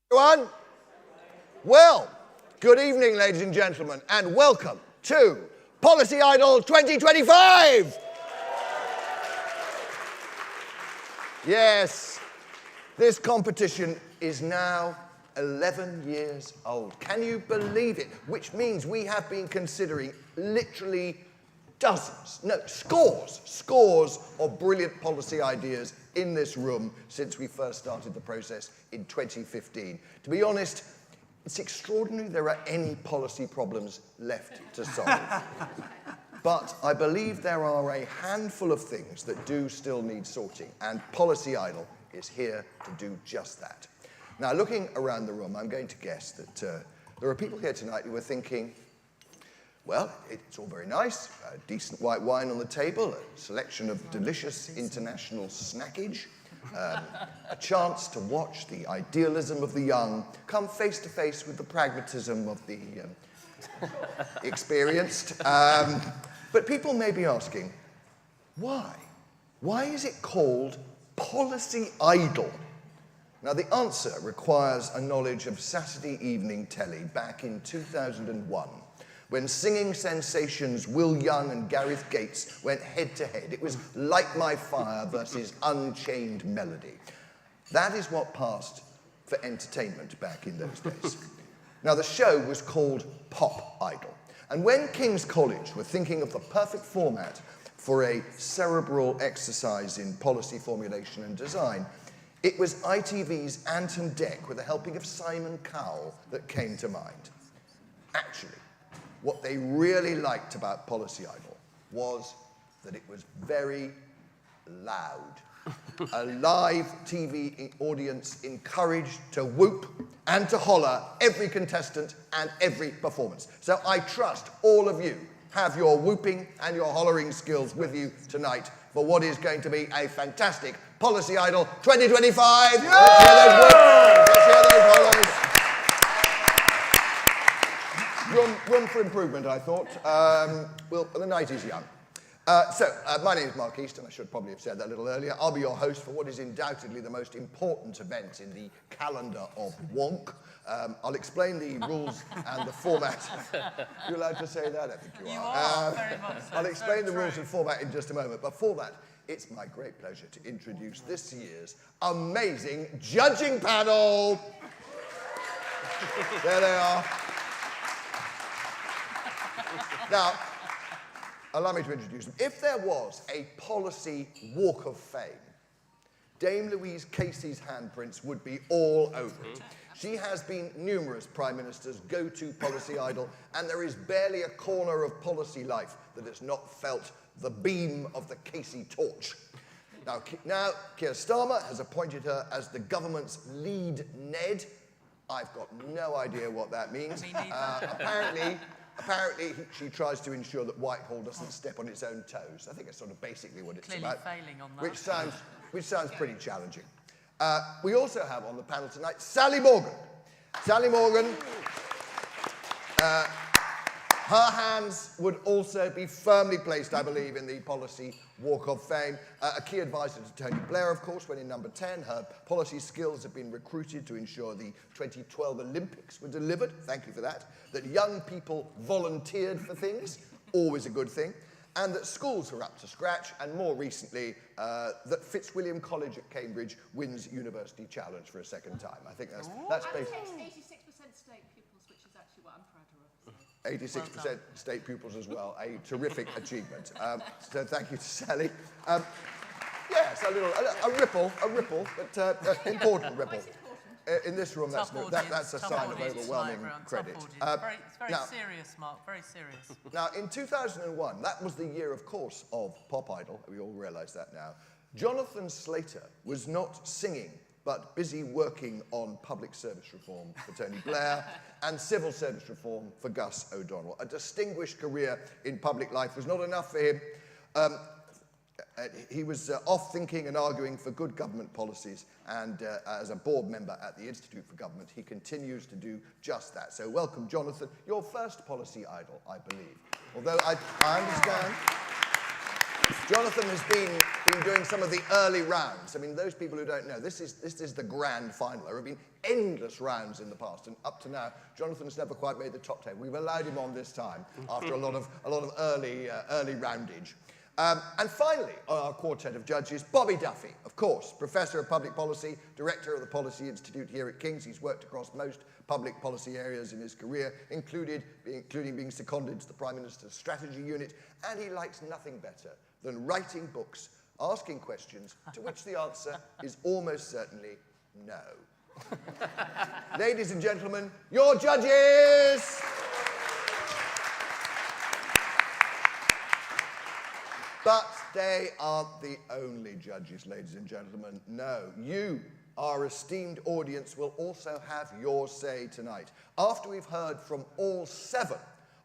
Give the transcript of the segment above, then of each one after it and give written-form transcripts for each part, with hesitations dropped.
Everyone, well, good evening, ladies and gentlemen, and welcome to Policy Idol 2025. Yes, this competition is now 11 years old. Can you believe it? Which means we have been considering literally dozens, no, scores of brilliant policy ideas in this room since we first started the process in 2015. To be honest, it's extraordinary there are any policy problems left to solve. But I believe there are a handful of things that do still need sorting, and Policy Idol is here to do just that. Now, looking around the room, I'm going to guess that there are people here tonight who are thinking, well, it's all very nice, decent white wine on the table, a selection of delicious international snackage, a chance to watch the idealism of the young come face to face with the pragmatism of the experienced. But people may be asking, why? Why is it called Policy Idol? Now, the answer requires a knowledge of Saturday evening telly back in 2001. When singing sensations Will Young and Gareth Gates went head-to-head. It was Light My Fire versus Unchained Melody. That is what passed for entertainment back in those days. Now, the show was called Pop Idol. And when King's College were thinking of the perfect format for a cerebral exercise in policy formulation and design, it was ITV's Ant and Dec with the helping of Simon Cowell that came to mind. Actually, what they really liked about Policy Idol was that it was very loud. A live TV audience encouraged to whoop and to holler every contestant and every performance. So I trust all of you have your whooping and your hollering skills with you tonight for what is going to be a fantastic Policy Idol 2025. Yeah! Let's hear those whoops. Let's hear those hollers. Room for improvement, I thought. Well, the night is young. My name is Mark Easton. I should probably have said that a little earlier. I'll be your host for what is undoubtedly the most important event in the calendar of wonk. I'll explain the rules and the format. You allowed to say that? I think you are. You are, very much so. I'll explain the rules and format in just a moment. Before that, it's my great pleasure to introduce this year's amazing judging panel. There they are. Now, allow me to introduce them. If there was a policy walk of fame, Dame Louise Casey's handprints would be all over it. She has been numerous Prime Ministers' go-to policy idol, and there is barely a corner of policy life that has not felt the beam of the Casey torch. Now Keir Starmer has appointed her as the government's lead Ned. I've got no idea what that means. Me neither. Apparently, Apparently, she tries to ensure that Whitehall doesn't step on its own toes. I think that's sort of basically what it's Clearly about. failing on that. Which sounds pretty challenging. We also have on the panel tonight Sally Morgan. Sally Morgan, her hands would also be firmly placed, I believe, in the Policy Walk of Fame. A key advisor to Tony Blair, of course, when in number 10. Her policy skills have been recruited to ensure the 2012 Olympics were delivered. Thank you for that. That young people volunteered for things, always a good thing. And that schools are up to scratch, and more recently, that Fitzwilliam College at Cambridge wins University Challenge for a second time. I think that's basically... 86% state pupils, which is actually what I'm prouder of. So. 86% state pupils as well, a terrific achievement. So thank you to Sally. Yes, a ripple, but important ripple. In this room, that's a sign of overwhelming credit. It's very serious, Mark, very serious. Now, in 2001, that was the year, of course, of Pop Idol. We all realise that now. Jonathan Slater was not singing, but busy working on public service reform for Tony Blair and civil service reform for Gus O'Donnell. A distinguished career in public life was not enough for him. He was off thinking and arguing for good government policies, and as a board member at the Institute for Government, he continues to do just that. So welcome, Jonathan. Your first policy idol, I believe. Although I understand Jonathan has been doing some of the early rounds. I mean, those people who don't know, this is the grand final. There have been endless rounds in the past, and up to now, Jonathan's never quite made the top 10. We've allowed him on this time after a lot of early roundage. And finally, our quartet of judges, Bobby Duffy, of course, Professor of Public Policy, Director of the Policy Institute here at King's. He's worked across most public policy areas in his career, including being seconded to the Prime Minister's Strategy Unit, and he likes nothing better than writing books, asking questions, to which the answer is almost certainly no. Ladies and gentlemen, your judges! But they aren't the only judges, ladies and gentlemen. No, you, our esteemed audience, will also have your say tonight. After we've heard from all 7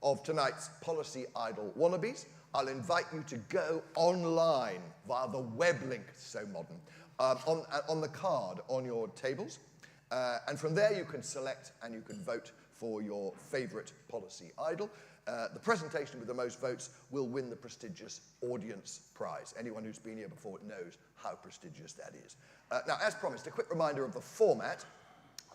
of tonight's Policy Idol wannabes, I'll invite you to go online via the web link, so modern, on the card on your tables. And from there you can select and you can vote for your favourite policy idol. The presentation with the most votes will win the prestigious audience prize. Anyone who's been here before knows how prestigious that is. Now, as promised, a quick reminder of the format.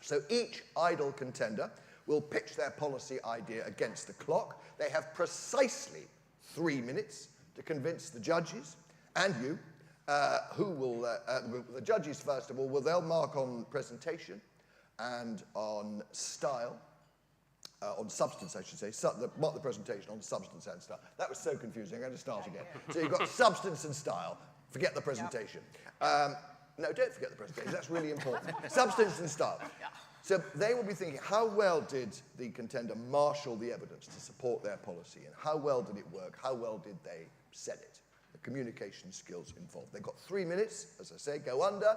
So each idol contender will pitch their policy idea against the clock. They have precisely 3 minutes to convince the judges and you, the judges, first of all, they'll mark on presentation and on style, on substance, I should say, not the presentation, on substance and style. That was so confusing, I'm going to start again. So you've got substance and style, forget the presentation. No, don't forget the presentation, that's really important. Substance and style. So they will be thinking, how well did the contender marshal the evidence to support their policy, and how well did it work, how well did they sell it? The communication skills involved. They've got 3 minutes, as I say, go under,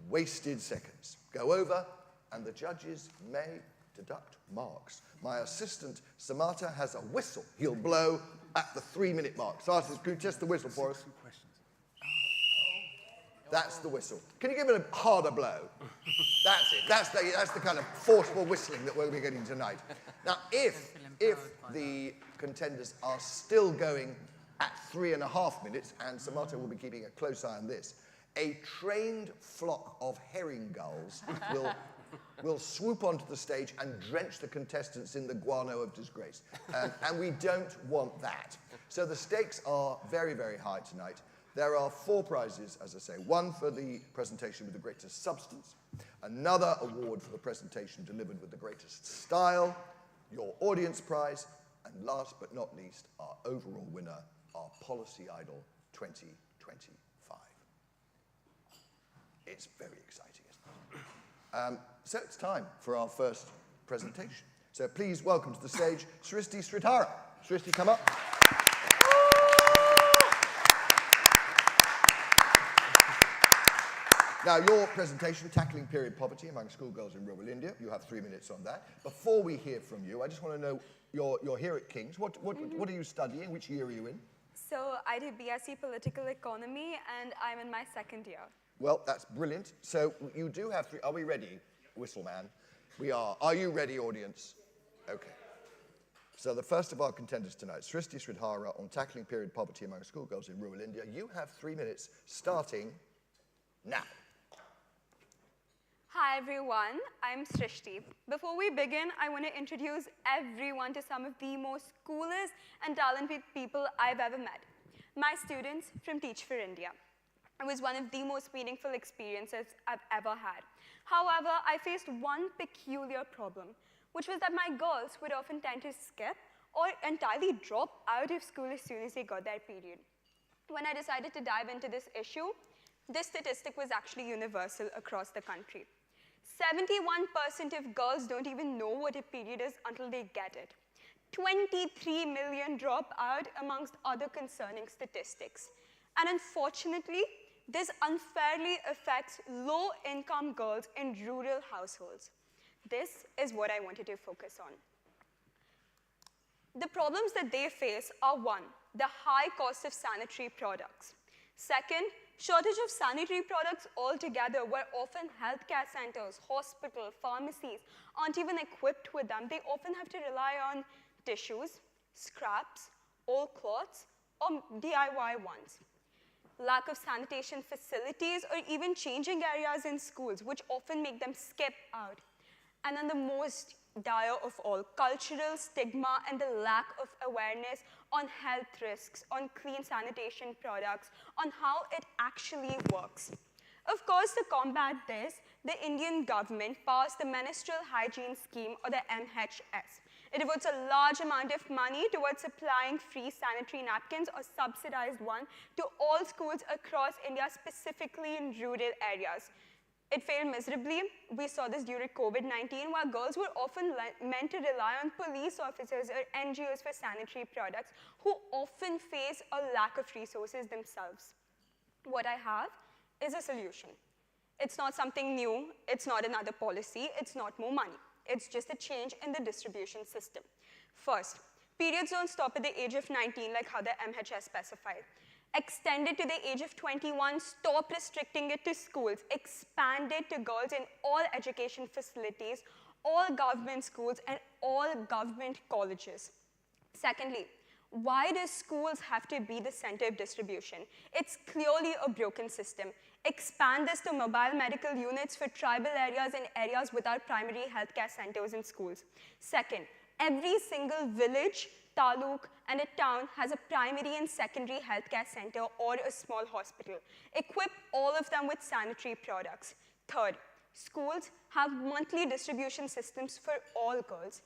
wasted seconds. Go over, and the judges may deduct marks. My assistant, Samata, has a whistle he'll blow at the 3-minute mark. Samata, can you test the whistle for us? That's the whistle. Can you give it a harder blow? That's it. That's the kind of forceful whistling that we'll be getting tonight. Now, if the contenders are still going at 3.5 minutes, and Samata will be keeping a close eye on this, a trained flock of herring gulls will swoop onto the stage and drench the contestants in the guano of disgrace. And we don't want that. So the stakes are very, very high tonight. There are 4 prizes, as I say. 1 for the presentation with the greatest substance, another award for the presentation delivered with the greatest style, your audience prize, and last but not least, our overall winner, our Policy Idol 2025. It's very exciting, isn't it? So it's time for our first presentation. So please welcome to the stage Sristi Sridhara. Sristi, come up. Now, your presentation, Tackling Period Poverty Among Schoolgirls in Rural India, you have 3 minutes on that. Before we hear from you, I just want to know, you're here at King's. What are you studying? Which year are you in? So I did BSc Political Economy, and I'm in my second year. Well, that's brilliant. So you do have 3. Are we ready, Whistleman? We are. Are you ready, audience? Okay. So the first of our contenders tonight, Srishti Sridhara, on tackling period poverty among schoolgirls in rural India. You have 3 minutes, starting now. Hi everyone, I'm Srishti. Before we begin, I want to introduce everyone to some of the most coolest and talented people I've ever met. My students from Teach for India. It was one of the most meaningful experiences I've ever had. However, I faced one peculiar problem, which was that my girls would often tend to skip or entirely drop out of school as soon as they got their period. When I decided to dive into this issue, this statistic was actually universal across the country. 71% of girls don't even know what a period is until they get it. 23 million drop out amongst other concerning statistics. And unfortunately, this unfairly affects low-income girls in rural households. This is what I wanted to focus on. The problems that they face are 1, the high cost of sanitary products. Second, shortage of sanitary products altogether, where often healthcare centers, hospitals, pharmacies aren't even equipped with them. They often have to rely on tissues, scraps, old cloths, or DIY ones. Lack of sanitation facilities, or even changing areas in schools, which often make them skip out. And then the most dire of all, cultural stigma and the lack of awareness on health risks, on clean sanitation products, on how it actually works. Of course, to combat this, the Indian government passed the Menstrual Hygiene Scheme, or the MHS. It devotes a large amount of money towards supplying free sanitary napkins, or subsidized one, to all schools across India, specifically in rural areas. It failed miserably. We saw this during COVID-19, where girls were often meant to rely on police officers or NGOs for sanitary products, who often face a lack of resources themselves. What I have is a solution. It's not something new. It's not another policy. It's not more money. It's just a change in the distribution system. First, periods don't stop at the age of 19, like how the MHS specified. Extend it to the age of 21, stop restricting it to schools, expand it to girls in all education facilities, all government schools, and all government colleges. Secondly, why do schools have to be the center of distribution? It's clearly a broken system. Expand this to mobile medical units for tribal areas and areas without primary healthcare centers in schools. Second, every single village, taluk, and a town has a primary and secondary healthcare center or a small hospital. Equip all of them with sanitary products. Third, schools have monthly distribution systems for all girls.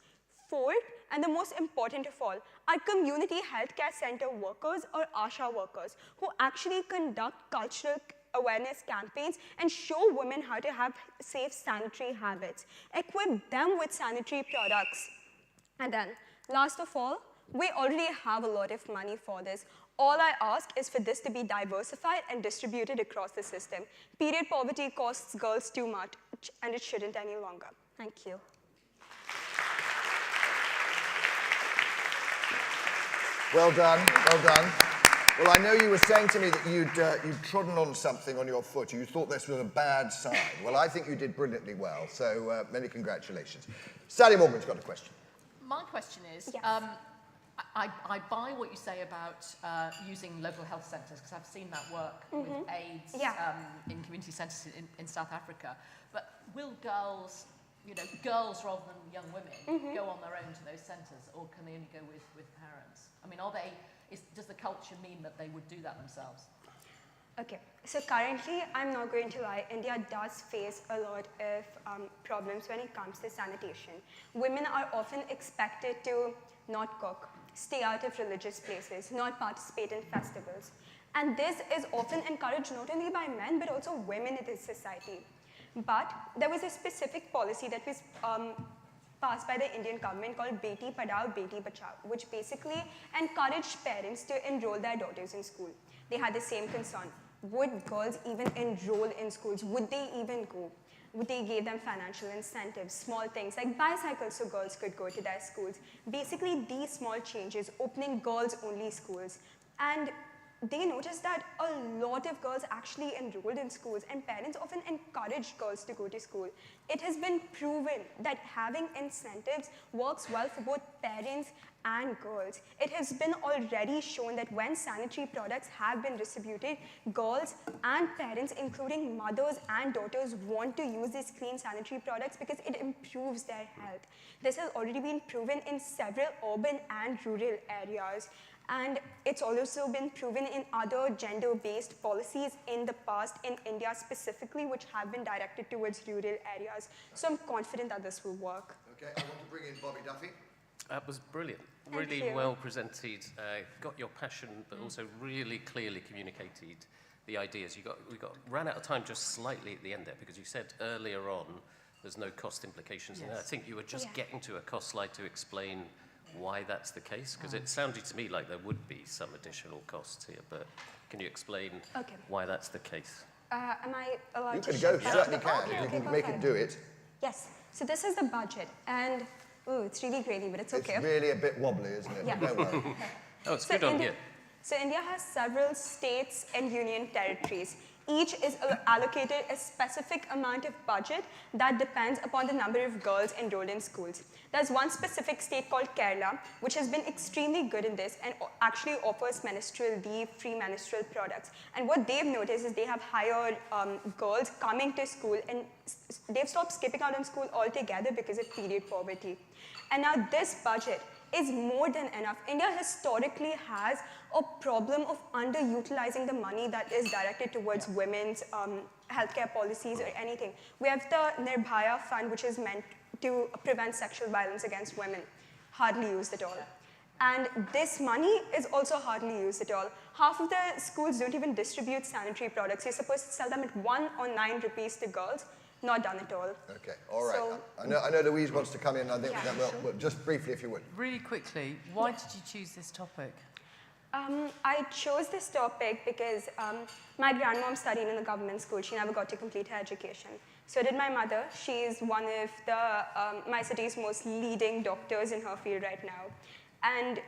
Fourth, and the most important of all, are community healthcare center workers, or ASHA workers, who actually conduct cultural awareness campaigns and show women how to have safe sanitary habits. Equip them with sanitary products. And then, last of all, we already have a lot of money for this. All I ask is for this to be diversified and distributed across the system. Period poverty costs girls too much, and it shouldn't any longer. Thank you. Well done, well done. Well, I know you were saying to me that you'd trodden on something on your foot. You thought this was a bad sign. Well, I think you did brilliantly well, so many congratulations. Sally Morgan's got a question. My question is, Yes. I buy what you say about using local health centres, because I've seen that work with AIDS in community centres in South Africa. But will girls, girls rather than young women, go on their own to those centres, or can they only go with parents? I mean, does the culture mean that they would do that themselves? Okay, so currently, I'm not going to lie, India does face a lot of problems when it comes to sanitation. Women are often expected to not cook, stay out of religious places, not participate in festivals. And this is often encouraged not only by men, but also women in this society. But there was a specific policy that was passed by the Indian government called Beti Padhao, Beti Bachao, which basically encouraged parents to enroll their daughters in school. They had the same concern. would girls even enroll in schools? Would they even go? Would they give them financial incentives, small things like bicycles so girls could go to their schools? Basically, these small changes, opening girls-only schools. And they noticed that a lot of girls actually enrolled in schools, and parents often encourage girls to go to school. It has been proven that having incentives works well for both parents and girls. It has been already shown that when sanitary products have been distributed, girls and parents, including mothers and daughters, want to use these clean sanitary products because it improves their health. This has already been proven in several urban and rural areas. And it's also been proven in other gender-based policies in the past, in India specifically, which have been directed towards rural areas. So I'm confident that this will work. Okay, I want to bring in Bobby Duffy. That was brilliant. Thank Really you. well presented. Got your passion, but also really clearly communicated the ideas. We ran out of time just slightly at the end there because you said earlier on there's no cost implications. And I think you were just getting to a cost slide to explain why that's the case, because it sounded to me like there would be some additional costs here, but can you explain why that's the case? Am I allowed You to can share go, that? certainly can, Okay, if you okay, can make it perfect. do it. Yes, so this is the budget, and it's really grainy, but it's okay. It's really a bit wobbly, isn't it? Yeah. Don't worry. Oh, it's So good on India- here. So India has several states and union territories. Each is allocated a specific amount of budget that depends upon the number of girls enrolled in schools. There's one specific state called Kerala, which has been extremely good in this and actually offers menstrual leave, free menstrual products. And what they've noticed is they have higher girls coming to school, and they've stopped skipping out on school altogether because of period poverty. And now this budget is more than enough. India historically has a problem of underutilizing the money that is directed towards women's healthcare policies or anything. We have the Nirbhaya Fund, which is meant to prevent sexual violence against women. Hardly used at all. And this money is also hardly used at all. Half of the schools don't even distribute sanitary products. You're supposed to sell them at 1 or 9 rupees to girls. Not done at all. Okay, all right. So- I know Louise wants to come in. I think Yeah, that well, just briefly, if you would. Really quickly, why did you choose this topic? I chose this topic because my grandmom studied in a government school. She never got to complete her education. So did my mother. She's one of my city's most leading doctors in her field right now. And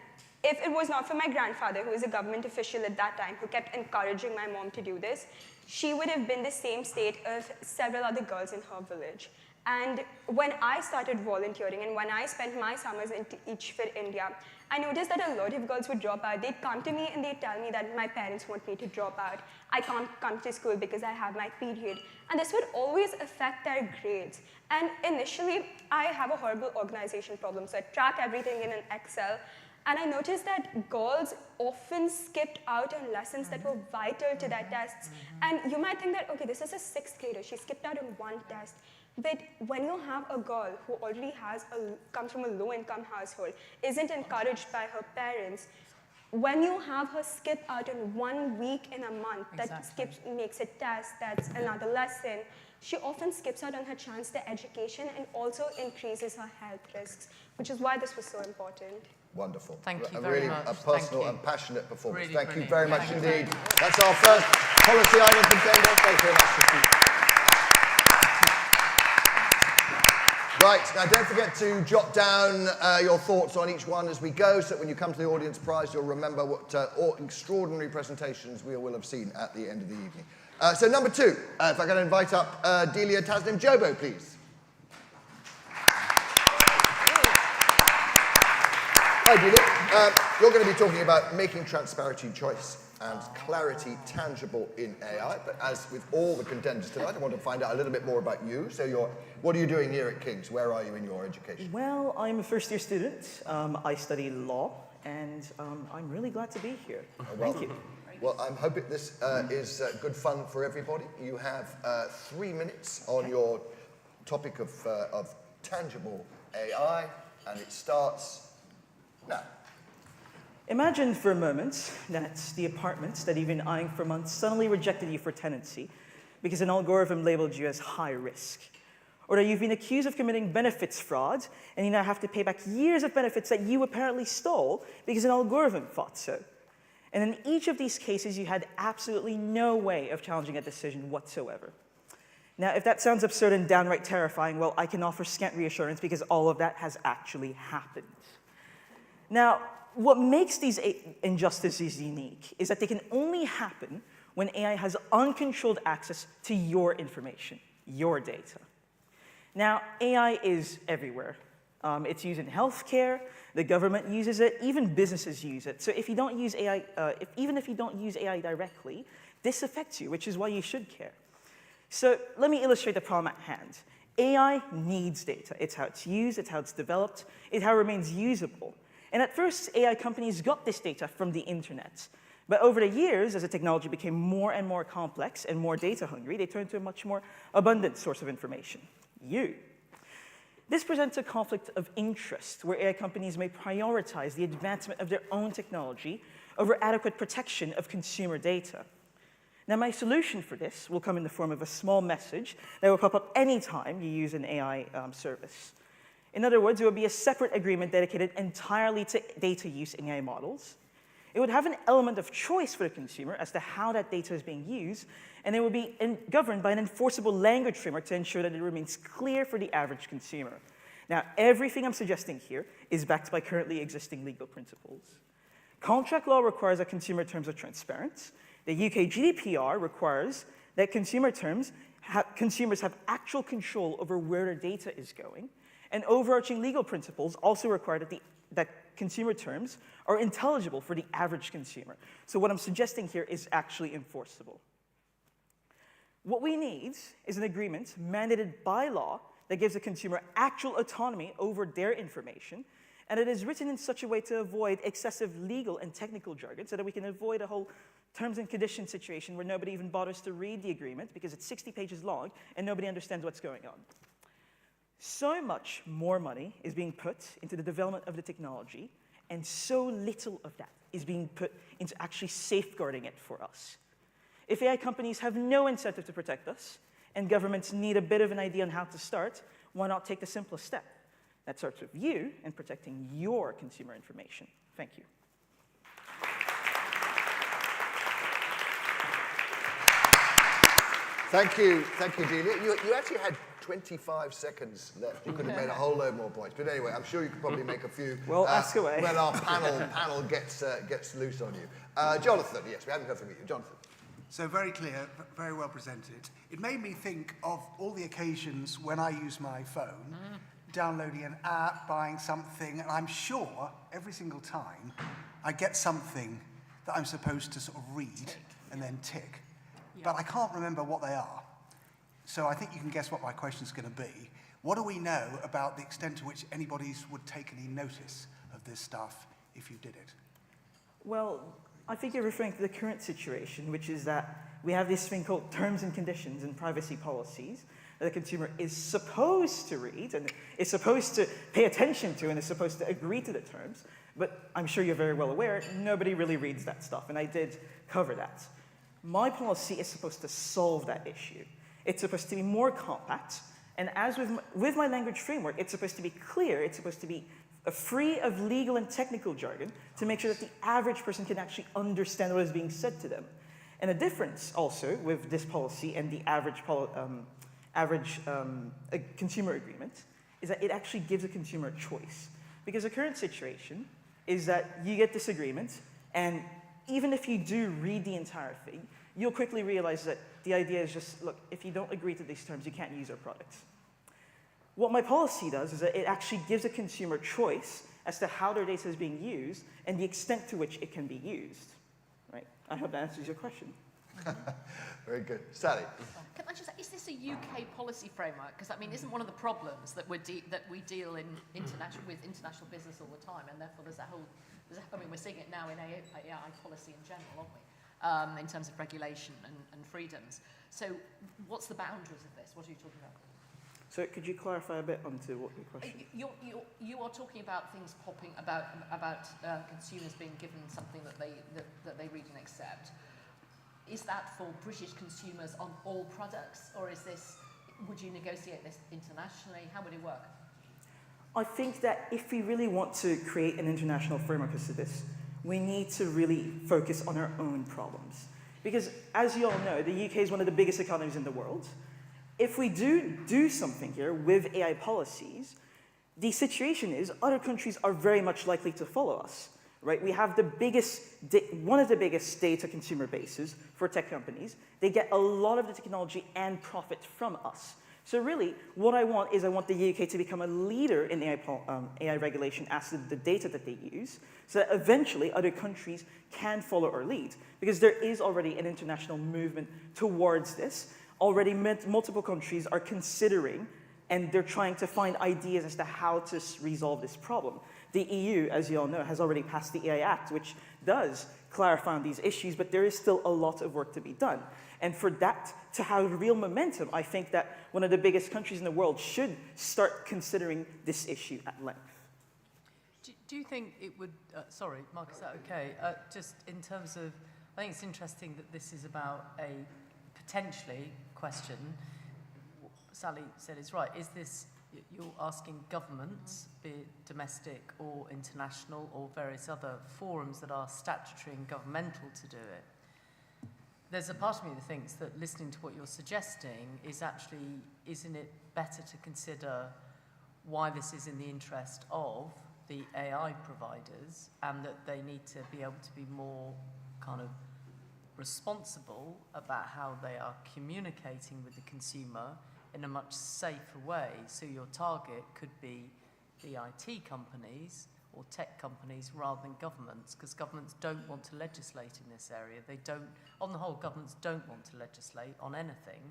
if it was not for my grandfather, who was a government official at that time, who kept encouraging my mom to do this, she would have been the same state of several other girls in her village. And when I started volunteering and when I spent my summers in Teach for India, I noticed that a lot of girls would drop out. They'd come to me and they'd tell me that my parents want me to drop out. I can't come to school because I have my period. And this would always affect their grades. And initially, I have a horrible organization problem, so I track everything in an Excel. And I noticed that girls often skipped out on lessons that were vital to their tests. And you might think that, okay, this is a 6th grader, she skipped out on one test. But when you have a girl who already comes from a low-income household, isn't encouraged by her parents, when you have her skip out in 1 week in a month, that makes a test, that's another lesson, she often skips out on her chance to education and also increases her health risks, which is why this was so important. Wonderful. Thank you A very really much. a personal Thank you. and passionate performance. Really Thank you brilliant. very much Thank you. indeed. That's our first policy idol contender. Thank you very much. Right, now don't forget to jot down your thoughts on each one as we go, so that when you come to the audience prize, you'll remember what extraordinary presentations we will have seen at the end of the evening. So number 2, if I can invite up Delia Tasnim Jobo, please. Hi, Delia. You're going to be talking about making transparency choice and clarity tangible in AI. But as with all the contenders tonight, I want to find out a little bit more about you. So what are you doing here at King's? Where are you in your education? Well, I'm a first-year student. I study law, and I'm really glad to be here. Thank you. Well, I'm hoping this is good fun for everybody. You have 3 minutes on your topic of tangible AI, and it starts now. Imagine for a moment that the apartment that you've been eyeing for months suddenly rejected you for tenancy because an algorithm labeled you as high risk. Or that you've been accused of committing benefits fraud and you now have to pay back years of benefits that you apparently stole because an algorithm thought so. And in each of these cases, you had absolutely no way of challenging a decision whatsoever. Now, if that sounds absurd and downright terrifying, well, I can offer scant reassurance because all of that has actually happened. Now, what makes these injustices unique is that they can only happen when AI has uncontrolled access to your information, your data. Now, AI is everywhere. It's used in healthcare, the government uses it, even businesses use it. So if you don't use AI, even if you don't use AI directly, this affects you, which is why you should care. So let me illustrate the problem at hand. AI needs data. It's how it's used, it's how it's developed, it's how it remains usable. And at first, AI companies got this data from the internet. But over the years, as the technology became more and more complex and more data hungry, they turned to a much more abundant source of information, you. This presents a conflict of interest where AI companies may prioritize the advancement of their own technology over adequate protection of consumer data. Now, my solution for this will come in the form of a small message that will pop up anytime you use an AI service. In other words, it would be a separate agreement dedicated entirely to data use in AI models. It would have an element of choice for the consumer as to how that data is being used, and it would be governed by an enforceable language framework to ensure that it remains clear for the average consumer. Now, everything I'm suggesting here is backed by currently existing legal principles. Contract law requires that consumer terms are transparent. The UK GDPR requires that consumers have actual control over where their data is going. And overarching legal principles also require that consumer terms are intelligible for the average consumer. So what I'm suggesting here is actually enforceable. What we need is an agreement mandated by law that gives the consumer actual autonomy over their information, and it is written in such a way to avoid excessive legal and technical jargon so that we can avoid a whole terms and conditions situation where nobody even bothers to read the agreement because it's 60 pages long and nobody understands what's going on. So much more money is being put into the development of the technology, and so little of that is being put into actually safeguarding it for us. If AI companies have no incentive to protect us, and governments need a bit of an idea on how to start, why not take the simplest step? That starts with you and protecting your consumer information. Thank you. Thank you, Delia. You actually had 25 seconds left. You could have made a whole load more points. But anyway, I'm sure you could probably make a few. Well, ask away. When our panel gets loose on you. Jonathan, yes, we haven't heard from you. Jonathan. So very clear, very well presented. It made me think of all the occasions when I use my phone, downloading an app, buying something, and I'm sure every single time I get something that I'm supposed to sort of read and then tick. But I can't remember what they are. So I think you can guess what my question's going to be. What do we know about the extent to which anybody would take any notice of this stuff if you did it? Well, I think you're referring to the current situation, which is that we have this thing called terms and conditions and privacy policies that the consumer is supposed to read and is supposed to pay attention to and is supposed to agree to the terms. But I'm sure you're very well aware, nobody really reads that stuff, and I did cover that. My policy is supposed to solve that issue. It's supposed to be more compact, and as with my language framework, it's supposed to be clear, it's supposed to be free of legal and technical jargon to make sure that the average person can actually understand what is being said to them. And the difference also with this policy and the average consumer agreement is that it actually gives a consumer a choice. Because the current situation is that you get this agreement, and even if you do read the entire thing, you'll quickly realize that the idea is just, look, if you don't agree to these terms, you can't use our products. What my policy does is that it actually gives a consumer choice as to how their data is being used and the extent to which it can be used. Right? I hope that answers your question. Very good. Sally. Can I just say, is this a UK policy framework? Because, I mean, isn't one of the problems that we deal with international business all the time, and therefore I mean, we're seeing it now in AI policy in general, aren't we? In terms of regulation and freedoms. So what's the boundaries of this? What are you talking about? So could you clarify a bit onto what your question is? You are talking about things popping about consumers being given something that they read and accept. Is that for British consumers on all products, or would you negotiate this internationally? How would it work? I think that if we really want to create an international framework as to this, we need to really focus on our own problems. Because as you all know, the UK is one of the biggest economies in the world. If we do something here with AI policies, the situation is other countries are very much likely to follow us, right? We have one of the biggest data consumer bases for tech companies. They get a lot of the technology and profit from us. So really, what I want the UK to become a leader in AI regulation as to the data that they use, so that eventually other countries can follow our lead. Because there is already an international movement towards this. Already multiple countries are considering, and they're trying to find ideas as to how to resolve this problem. The EU, as you all know, has already passed the AI Act, which does clarify on these issues, but there is still a lot of work to be done. And for that to have real momentum, I think that one of the biggest countries in the world should start considering this issue at length. Do you think it would, sorry, Mark, is that okay? Just in terms of, I think it's interesting that this is about a potentially question. Sally said it's right. Is this, you're asking governments, be it domestic or international or various other forums that are statutory and governmental to do it? There's a part of me that thinks that listening to what you're suggesting is actually, isn't it better to consider why this is in the interest of the AI providers and that they need to be able to be more kind of responsible about how they are communicating with the consumer in a much safer way. So your target could be the IT companies or tech companies rather than governments, because governments don't want to legislate in this area. They don't, on the whole, governments don't want to legislate on anything,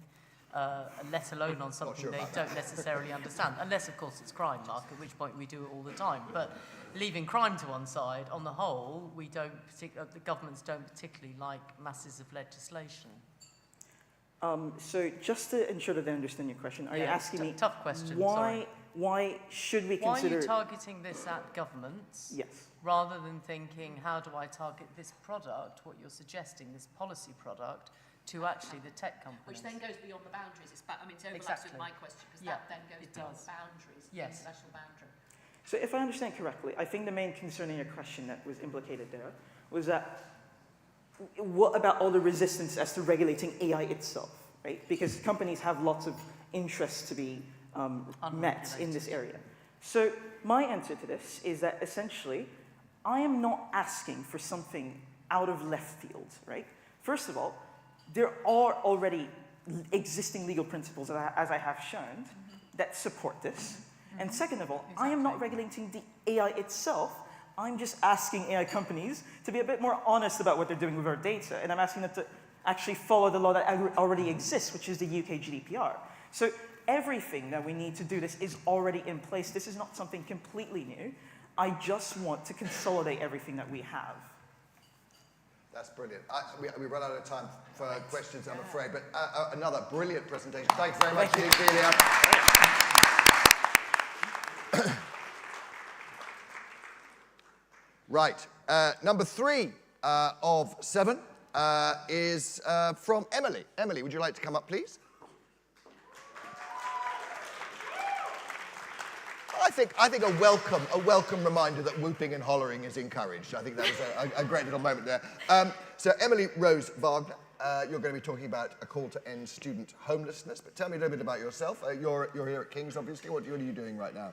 let alone on something they don't necessarily understand. Unless, of course, it's crime, Mark, at which point we do it all the time. But leaving crime to one side, on the whole, the governments don't particularly like masses of legislation. So just to ensure that I understand your question, are you asking me tough question, why should we consider... Why are you targeting this at governments? Yes. Rather than thinking, how do I target this product, what you're suggesting, this policy product, to actually the tech companies? Which then goes beyond the boundaries. It's overlaps with my question, because that then goes beyond the boundaries, the international boundary. So if I understand correctly, I think the main concern in your question that was implicated there was that what about all the resistance as to regulating AI itself, right? Because companies have lots of interests to be met in this area. So my answer to this is that essentially, I am not asking for something out of left field, right? First of all, there are already existing legal principles, as I have shown, that support this. And second of all, I am not regulating the AI itself. I'm just asking AI companies to be a bit more honest about what they're doing with our data, and I'm asking them to actually follow the law that already exists, which is the UK GDPR. So everything that we need to do this is already in place. This is not something completely new. I just want to consolidate everything that we have. That's brilliant. We run out of time for questions, I'm afraid, but another brilliant presentation. Thanks very much, Delia. Right, number 3 of 7 is from Emily. Emily, would you like to come up, please? I think a welcome reminder that whooping and hollering is encouraged. I think that was a great little moment there. So Emily Rose Wagner, you're going to be talking about a call to end student homelessness. But tell me a little bit about yourself. You're here at King's, obviously. What are you doing right now?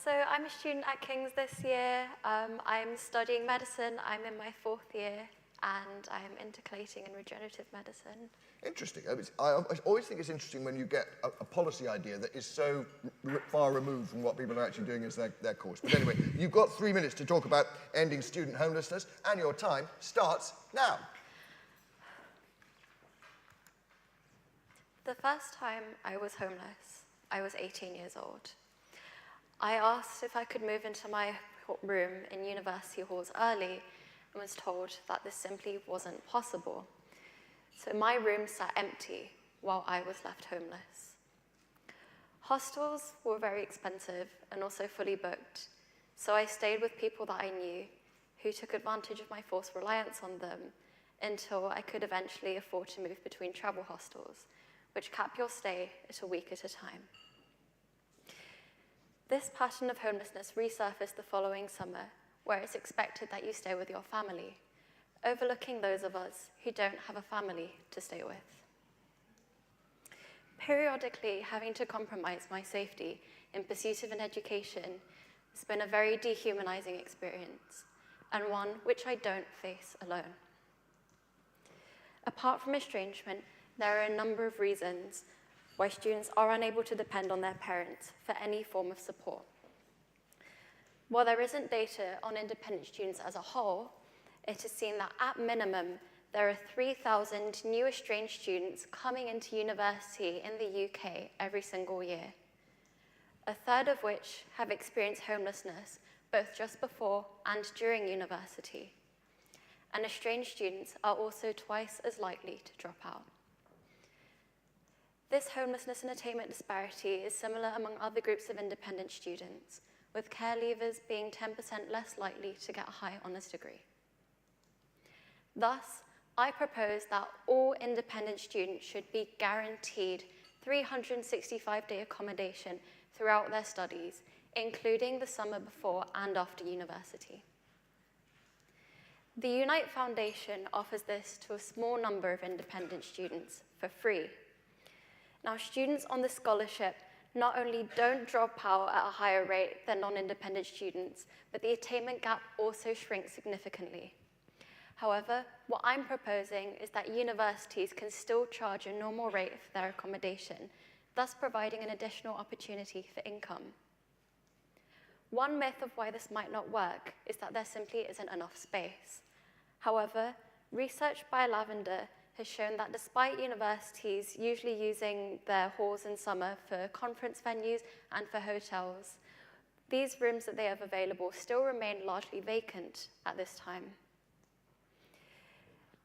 So I'm a student at King's this year. I'm studying medicine. I'm in my 4th year, and I'm intercalating in regenerative medicine. Interesting. I always think it's interesting when you get a policy idea that is so far removed from what people are actually doing as their course. But anyway, you've got 3 minutes to talk about ending student homelessness, and your time starts now. The first time I was homeless, I was 18 years old. I asked if I could move into my room in university halls early and was told that this simply wasn't possible. So my room sat empty while I was left homeless. Hostels were very expensive and also fully booked, so I stayed with people that I knew who took advantage of my forced reliance on them until I could eventually afford to move between travel hostels, which cap your stay at a week at a time. This pattern of homelessness resurfaced the following summer where it's expected that you stay with your family, overlooking those of us who don't have a family to stay with. Periodically having to compromise my safety in pursuit of an education has been a very dehumanizing experience, and one which I don't face alone. Apart from estrangement, there are a number of reasons why students are unable to depend on their parents for any form of support. While there isn't data on independent students as a whole, it is seen that at minimum, there are 3,000 new estranged students coming into university in the UK every single year, a third of which have experienced homelessness both just before and during university. And estranged students are also twice as likely to drop out. This homelessness and attainment disparity is similar among other groups of independent students, with care leavers being 10% less likely to get a high honours degree. Thus, I propose that all independent students should be guaranteed 365-day accommodation throughout their studies, including the summer before and after university. The Unite Foundation offers this to a small number of independent students for free. Now, students on the scholarship not only don't drop out at a higher rate than non-independent students, but the attainment gap also shrinks significantly. However, what I'm proposing is that universities can still charge a normal rate for their accommodation, thus providing an additional opportunity for income. One myth of why this might not work is that there simply isn't enough space. However, research by Lavender has shown that despite universities usually using their halls in summer for conference venues and for hotels, these rooms that they have available still remain largely vacant at this time.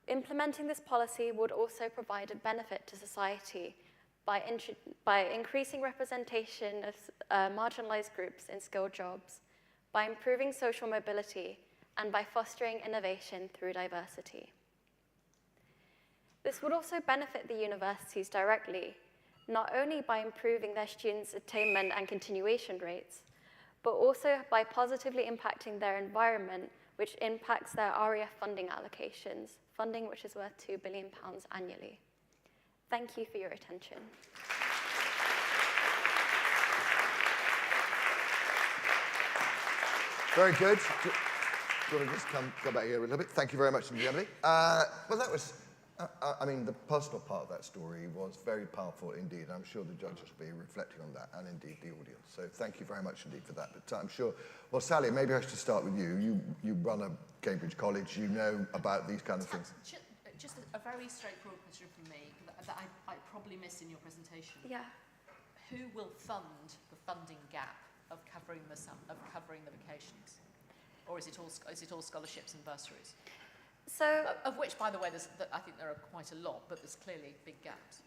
Implementing this policy would also provide a benefit to society by increasing representation of marginalized groups in skilled jobs, by improving social mobility, and by fostering innovation through diversity. This would also benefit the universities directly, not only by improving their students' attainment and continuation rates, but also by positively impacting their environment, which impacts their REF funding allocations, funding which is worth £2 billion annually. Thank you for your attention. Very good. Do you want to just come back here a little bit? Thank you very much, Emily. Well, that was, I mean, the personal part of that story was very powerful indeed. I'm sure the judges will be reflecting on that, and indeed the audience. So thank you very much indeed for that. But I'm sure, well, Sally, maybe I should start with you. You run a Cambridge college. You know about these kind of things. Just a very straightforward question from me that I probably missed in your presentation. Yeah. Who will fund the funding gap of covering the vacations? Or is it all scholarships and bursaries? So, of which, by the way, I think there are quite a lot, but there's clearly big gaps.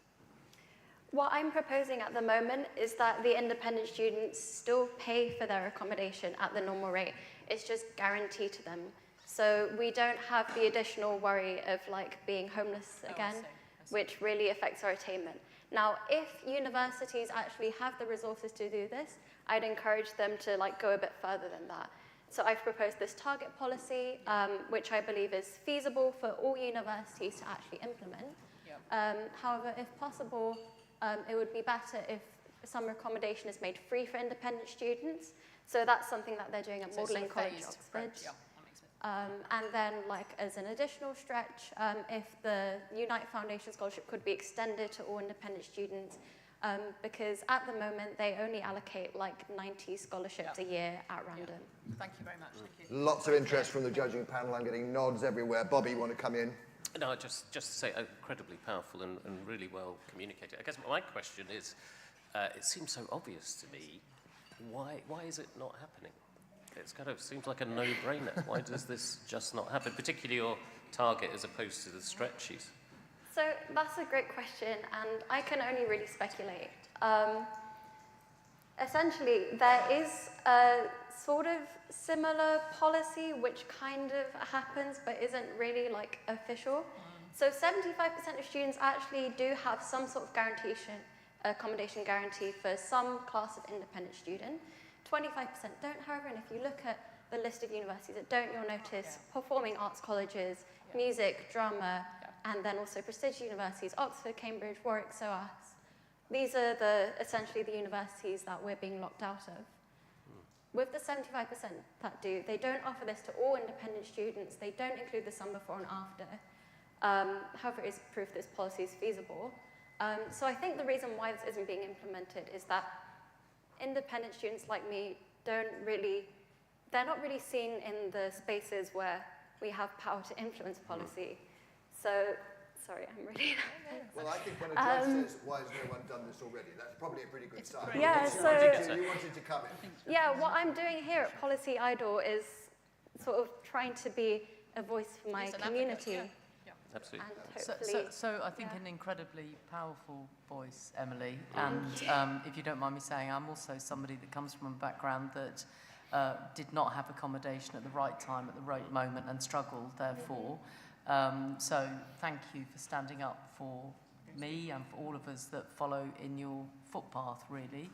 what I'm proposing at the moment is that the independent students still pay for their accommodation at the normal rate. It's just guaranteed to them. So we don't have the additional worry of like being homeless again, I see. Which really affects our attainment. Now, if universities actually have the resources to do this, I'd encourage them to like go a bit further than that. So I've proposed this target policy, which I believe is feasible for all universities to actually implement. Yep. However, if possible, it would be better if summer accommodation is made free for independent students. So that's something that they're doing at Magdalen College, Oxford. Yeah. And then, like, as an additional stretch, if the Unite Foundation scholarship could be extended to all independent students, because at the moment they only allocate like 90 scholarships a year at random. Yeah. Thank you very much. Thank you. Lots of interest from the judging panel. I'm getting nods everywhere. Bobby, you want to come in? No, just to say, incredibly powerful and really well communicated. I guess my question is, it seems so obvious to me, why is it not happening? It kind of seems like a no-brainer. Why does this just not happen, particularly your target as opposed to the stretches? So that's a great question, and I can only really speculate. Essentially, there is a sort of similar policy which kind of happens but isn't really like official. So 75% of students actually do have some sort of accommodation guarantee for some class of independent student. 25% don't, however, and if you look at the list of universities that don't, you'll notice performing arts colleges, music, drama, and then also prestigious universities, Oxford, Cambridge, Warwick, SOAS. These are essentially the universities that we're being locked out of. With the 75% that do, they don't offer this to all independent students. They don't include the sum before and after. However, it is proof this policy is feasible. So I think the reason why this isn't being implemented is that independent students like me they're not really seen in the spaces where we have power to influence policy. So, sorry, I'm really... Well, I think when a judge says, why has no one done this already, that's probably a pretty good sign. Yeah, You wanted to come in. Yeah, what I'm doing here at Policy Idol is sort of trying to be a voice for my community. Absolutely. So I think an incredibly powerful voice, Emily. And if you don't mind me saying, I'm also somebody that comes from a background that did not have accommodation at the right time, at the right moment, and struggled, therefore. So thank you for standing up for me and for all of us that follow in your footpath, really.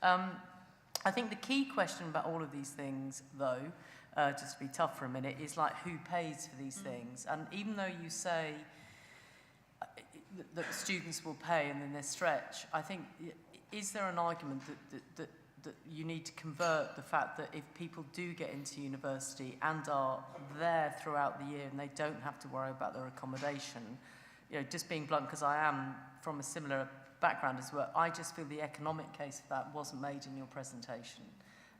I think the key question about all of these things, though, just to be tough for a minute, is like who pays for these things. And even though you say that students will pay and then they stretch, I think, is there an argument that you need to convert the fact that if people do get into university and are there throughout the year and they don't have to worry about their accommodation, you know, just being blunt, because I am from a similar background as well, I just feel the economic case for that wasn't made in your presentation.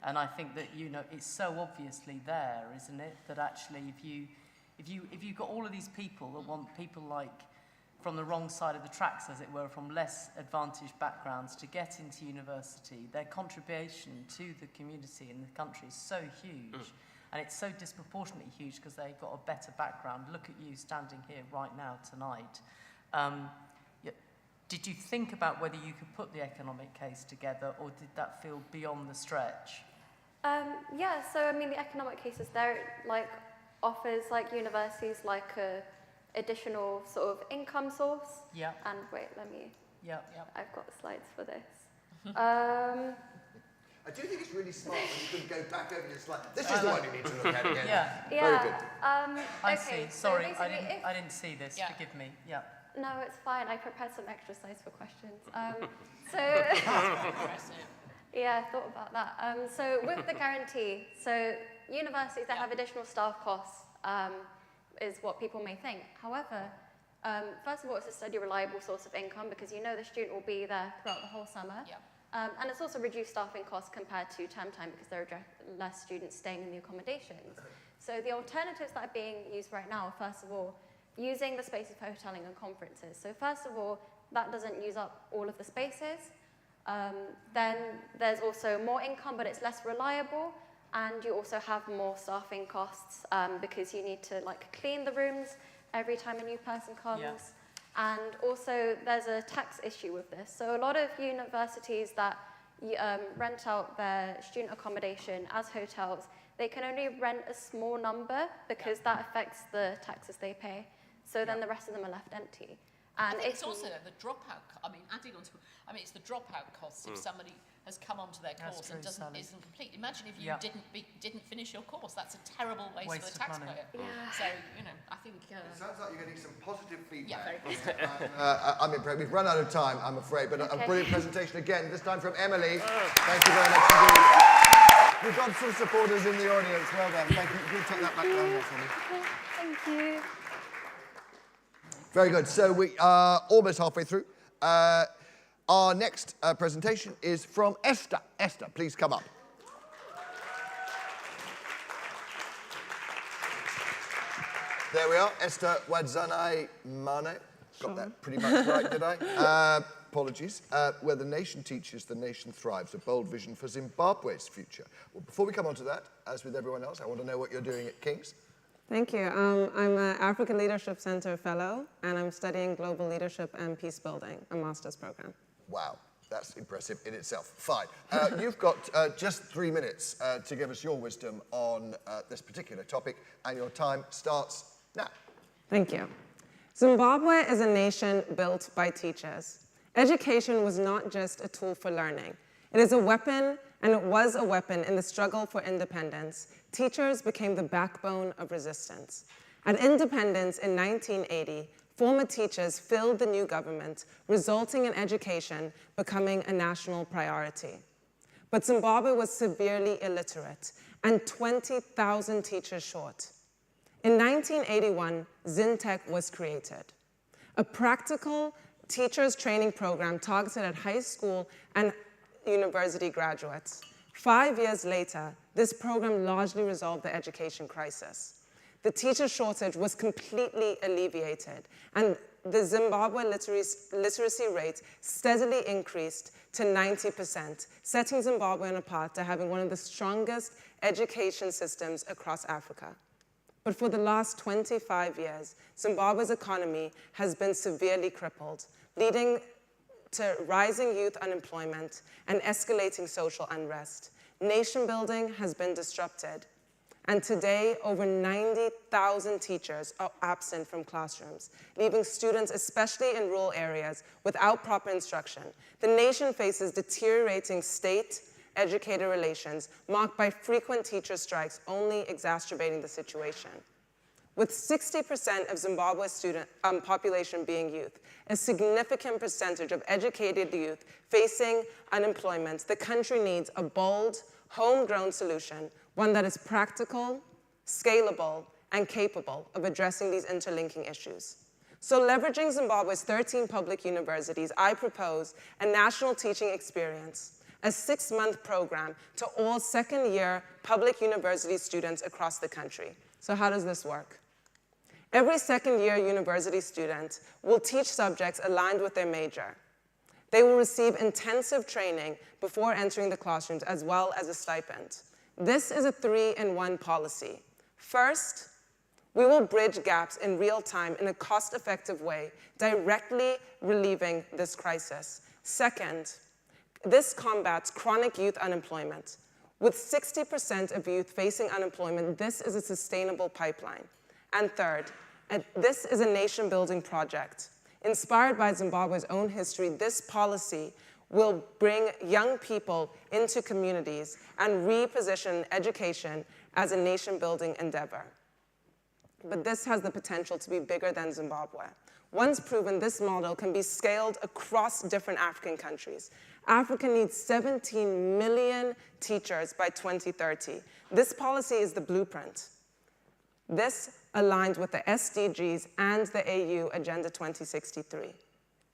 And I think that, you know, it's so obviously there, isn't it, that actually if you've got all of these people that want people like from the wrong side of the tracks, as it were, from less advantaged backgrounds to get into university, their contribution to the community in the country is so huge. And it's so disproportionately huge because they've got a better background. Look at you standing here right now tonight. Did you think about whether you could put the economic case together, or did that feel beyond the stretch? Yeah, so I mean, the economic case is there. It, like, offers like universities like a additional sort of income source. Yeah. And wait, let me. Yeah. I've got slides for this. I do think it's really smart when you can go back over your slide. This is the one you need to look at again. Yeah. Very good. I okay, see. Sorry, so I didn't see this. Yeah. Forgive me. Yeah. No, it's fine. I prepared some extra slides for questions. Yeah, I thought about that. So with the guarantee, so universities that have additional staff costs is what people may think. However, first of all, it's a steady, reliable source of income because you know the student will be there throughout the whole summer. Yeah. And it's also reduced staffing costs compared to term time because there are less students staying in the accommodations. So the alternatives that are being used right now are, first of all, using the spaces for hoteling and conferences. So first of all, that doesn't use up all of the spaces. Then there's also more income, but it's less reliable. And you also have more staffing costs because you need to like clean the rooms every time a new person comes. Yeah. And also there's a tax issue with this. So a lot of universities that rent out their student accommodation as hotels, they can only rent a small number because that affects the taxes they pay. So then the rest of them are left empty. And I think it's also the dropout. Adding on to, it's the dropout costs if somebody has come onto their course and isn't complete. Imagine if you didn't finish your course. That's a terrible waste for the taxpayer. Yeah. So I think. It sounds like you're getting some positive feedback. Yeah, very good. I'm impressed. We've run out of time, I'm afraid, but a brilliant presentation again. This time from Emily. Thank you very much indeed. We've got some supporters in the audience. Well done. Thank you. Can you take that back down there for me? Thank you. Very good. So we are almost halfway through. Our next presentation is from Esther. Esther, please come up. There we are. Esther Wadzanai Mane. Got that pretty much right, did I? Apologies. Where the nation teaches, the nation thrives. A bold vision for Zimbabwe's future. Well, before we come on to that, as with everyone else, I want to know what you're doing at King's. Thank you. I'm an African Leadership Center Fellow, and I'm studying Global Leadership and Peace Building, a master's program. Wow, that's impressive in itself. Fine. You've got just 3 minutes to give us your wisdom on this particular topic, and your time starts now. Thank you. Zimbabwe is a nation built by teachers. Education was not just a tool for learning. It is a weapon and it was a weapon in the struggle for independence. Teachers became the backbone of resistance. At independence in 1980, former teachers filled the new government, resulting in education becoming a national priority. But Zimbabwe was severely illiterate and 20,000 teachers short. In 1981, Zintech was created, a practical teachers training program targeted at high school and university graduates. 5 years later, this program largely resolved the education crisis. The teacher shortage was completely alleviated, and the Zimbabwe literacy rate steadily increased to 90%, setting Zimbabwe apart to having one of the strongest education systems across Africa. But for the last 25 years, Zimbabwe's economy has been severely crippled, leading to rising youth unemployment and escalating social unrest. Nation building has been disrupted. And today, over 90,000 teachers are absent from classrooms, leaving students, especially in rural areas, without proper instruction. The nation faces deteriorating state-educator relations marked by frequent teacher strikes, only exacerbating the situation. With 60% of Zimbabwe's student population being youth, a significant percentage of educated youth facing unemployment, the country needs a bold, homegrown solution, one that is practical, scalable, and capable of addressing these interlinking issues. So leveraging Zimbabwe's 13 public universities, I propose a national teaching experience, a 6-month program to all second-year public university students across the country. So how does this work? Every second-year university student will teach subjects aligned with their major. They will receive intensive training before entering the classrooms, as well as a stipend. This is a 3-in-1 policy. First, we will bridge gaps in real time in a cost-effective way, directly relieving this crisis. Second, this combats chronic youth unemployment. With 60% of youth facing unemployment, this is a sustainable pipeline. And third, this is a nation-building project. Inspired by Zimbabwe's own history, this policy will bring young people into communities and reposition education as a nation-building endeavor. But this has the potential to be bigger than Zimbabwe. Once proven, this model can be scaled across different African countries. Africa needs 17 million teachers by 2030. This policy is the blueprint. This aligns with the SDGs and the AU Agenda 2063.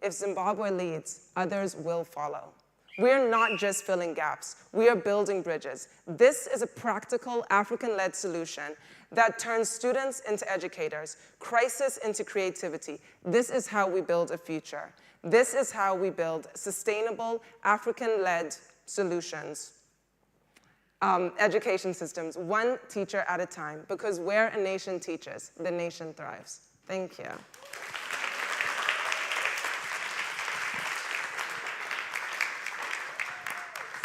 If Zimbabwe leads, others will follow. We're not just filling gaps, we are building bridges. This is a practical African-led solution that turns students into educators, crisis into creativity. This is how we build a future. This is how we build sustainable African-led solutions. Education systems, one teacher at a time, because where a nation teaches, the nation thrives. Thank you.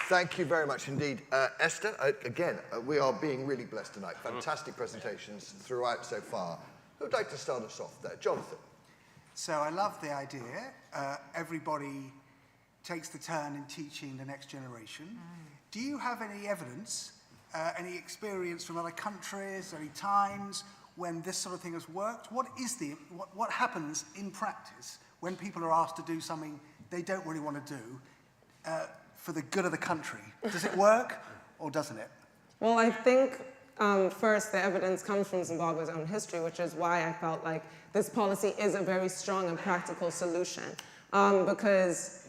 Thank you very much indeed. Esther, again, we are being really blessed tonight. Fantastic presentations throughout so far. Who'd like to start us off there? Jonathan. So I love the idea. Everybody takes the turn in teaching the next generation. Do you have any evidence, any experience from other countries, any times when this sort of thing has worked? What happens in practice when people are asked to do something they don't really want to do for the good of the country? Does it work or doesn't it? Well, I think first the evidence comes from Zimbabwe's own history, which is why I felt like this policy is a very strong and practical solution, because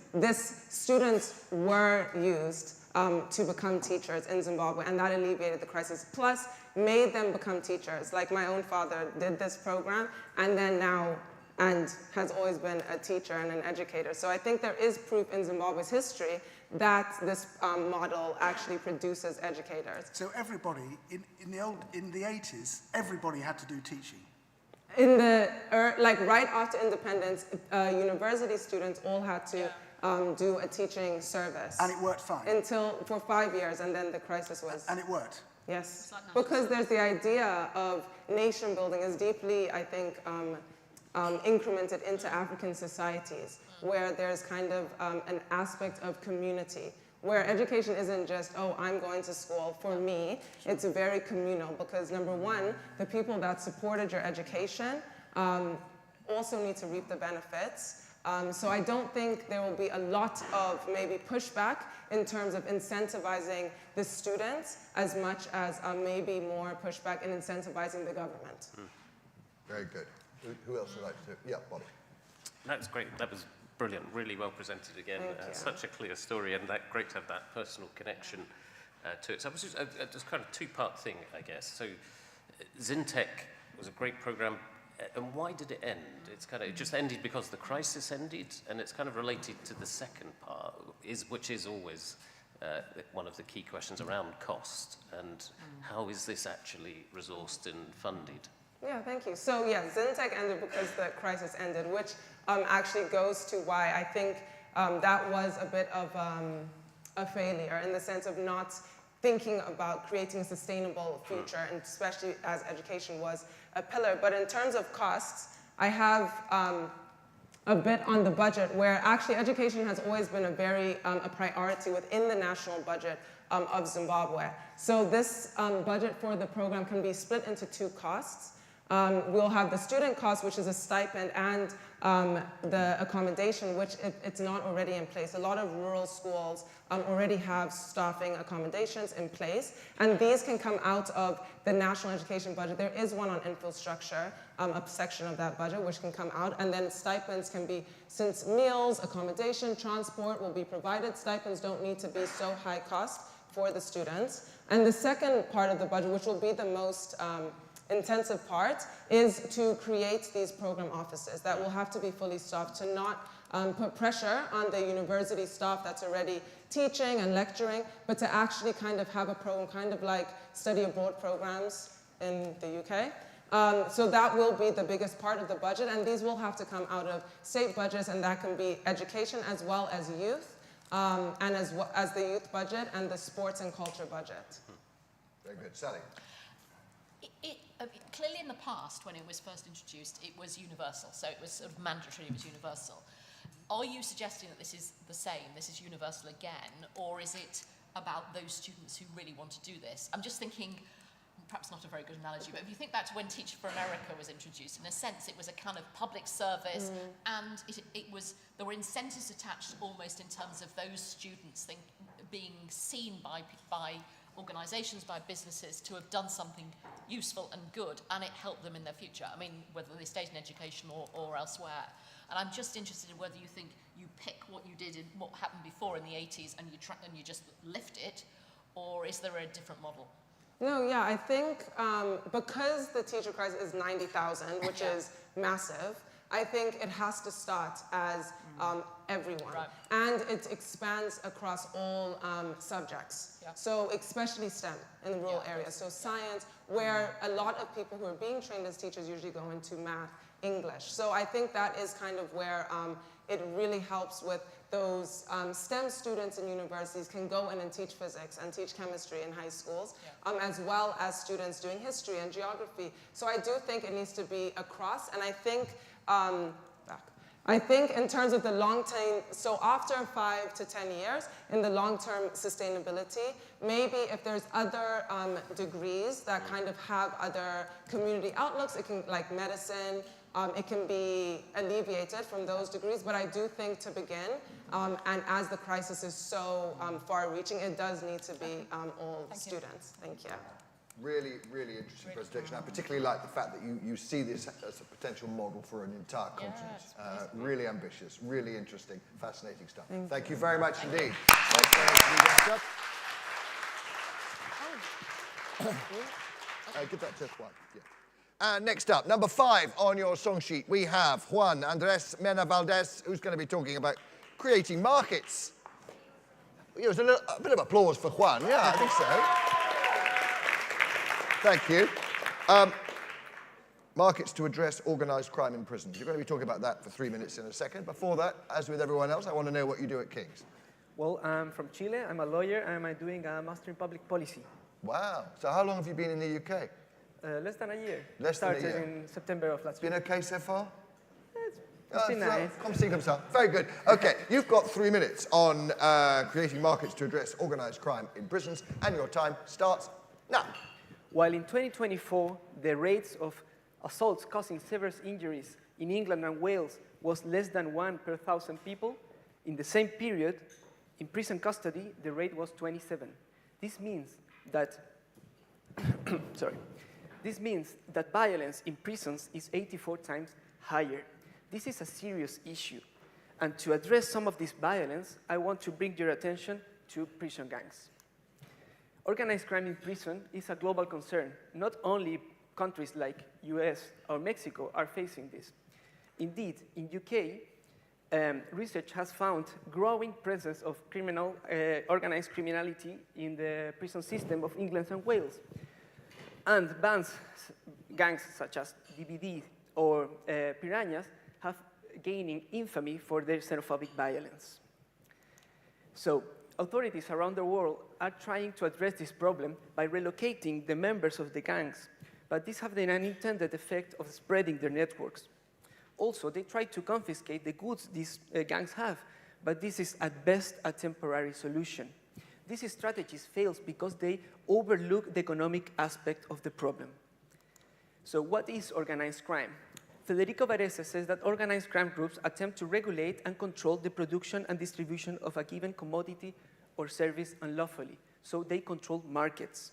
students were used to become teachers in Zimbabwe, and that alleviated the crisis, plus made them become teachers. Like my own father did this program, and then now, and has always been a teacher and an educator. So I think there is proof in Zimbabwe's history that this model actually produces educators. So everybody, in the 80s, everybody had to do teaching. In like right after independence, university students all had to do a teaching service. And it worked fine? For 5 years, and then the crisis was... And it worked? Yes, because there's the idea of nation building is deeply, I think, incremented into African societies, where there's kind of an aspect of community, where education isn't just, oh, I'm going to school for me. It's very communal because number one, the people that supported your education also need to reap the benefits. So I don't think there will be a lot of maybe pushback in terms of incentivizing the students as much as maybe more pushback in incentivizing the government. Very good. Who else would like to? Yeah, Bobby. That's great. That was brilliant. Really well presented again. Such a clear story, and great to have that personal connection to it. So it was just kind of two-part thing, I guess. So Zintec was a great program. And why did it end? It just ended because the crisis ended, and it's kind of related to the second part, which is always one of the key questions around cost and how is this actually resourced and funded? Yeah, thank you. So yeah, Zintec ended because the crisis ended, which actually goes to why I think that was a bit of a failure in the sense of not thinking about creating a sustainable future, and especially as education was a pillar. But in terms of costs, I have a bit on the budget where actually education has always been a priority within the national budget of Zimbabwe. So this budget for the program can be split into two costs. We'll have the student cost, which is a stipend, and the accommodation, which it's not already in place. A lot of rural schools already have staffing accommodations in place, and these can come out of the national education budget. There is one on infrastructure, a section of that budget, which can come out, and then stipends can be, since meals, accommodation, transport will be provided, stipends don't need to be so high cost for the students. And the second part of the budget, which will be the most intensive part, is to create these program offices that will have to be fully staffed to not put pressure on the university staff that's already teaching and lecturing, but to actually kind of have a program, kind of like study abroad programs in the UK. So that will be the biggest part of the budget, and these will have to come out of state budgets, and that can be education as well as youth, and as the youth budget and the sports and culture budget. Very good. Sally? Clearly in the past, when it was first introduced, it was universal, so it was sort of mandatory, it was universal. Are you suggesting that this is the same, this is universal again, or is it about those students who really want to do this? I'm just thinking, perhaps not a very good analogy, but if you think back to when Teach for America was introduced, in a sense it was a kind of public service, and there were incentives attached almost in terms of those students being seen by organisations, by businesses, to have done something useful and good, and it helped them in their future. I mean, whether they stayed in education or elsewhere. And I'm just interested in whether you think you pick what you did in what happened before in the 80s and you just lift it, or is there a different model? No, yeah, I think because the teacher crisis is 90,000, which is massive, I think it has to start as everyone. Right. And it expands across all subjects. Yeah. So especially STEM in the rural areas. So science, where a lot of people who are being trained as teachers usually go into math, English. So I think that is kind of where it really helps with those STEM students in universities can go in and teach physics and teach chemistry in high schools, as well as students doing history and geography. So I do think it needs to be across, and I think in terms of the long term, so after 5 to 10 years, in the long-term sustainability, maybe if there's other degrees that kind of have other community outlooks, it can, like medicine, it can be alleviated from those degrees, but I do think to begin, and as the crisis is so far-reaching, it does need to be all students. Thank you. Really, really interesting presentation. I particularly like the fact that you see this as a potential model for an entire continent. Really ambitious, really interesting, fascinating stuff. Thank you very much indeed. Thanks very much indeed. Give that to Juan. Yeah. Next up, number 5 on your song sheet, we have Juan Andres Mena Valdez, who's going to be talking about creating markets. It was a bit of applause for Juan. Yeah, I think so. Thank you. Markets to address organised crime in prisons. You're going to be talking about that for 3 minutes in a second. Before that, as with everyone else, I want to know what you do at King's. Well, I'm from Chile. I'm a lawyer, and I'm doing a master in public policy. Wow. So how long have you been in the UK? Less than a year. Less than a year. Started in September of last year. Been okay so far? Comme si, comme ça. Very good. Okay, you've got 3 minutes on creating markets to address organised crime in prisons, and your time starts now. While in 2024, the rates of assaults causing severe injuries in England and Wales was less than 1 per 1,000 people, in the same period, in prison custody, the rate was 27. This means that, This means that violence in prisons is 84 times higher. This is a serious issue. And to address some of this violence, I want to bring your attention to prison gangs. Organized crime in prison is a global concern. Not only countries like US or Mexico are facing this. Indeed, in UK, research has found growing presence of organized criminality in the prison system of England and Wales. And gangs such as DVD or piranhas have gaining infamy for their xenophobic violence. So authorities around the world are trying to address this problem by relocating the members of the gangs, but this has the unintended effect of spreading their networks. Also, they try to confiscate the goods these gangs have, but this is at best a temporary solution. This strategy fails because they overlook the economic aspect of the problem. So what is organized crime? Federico Varese says that organized crime groups attempt to regulate and control the production and distribution of a given commodity or service unlawfully. So they control markets.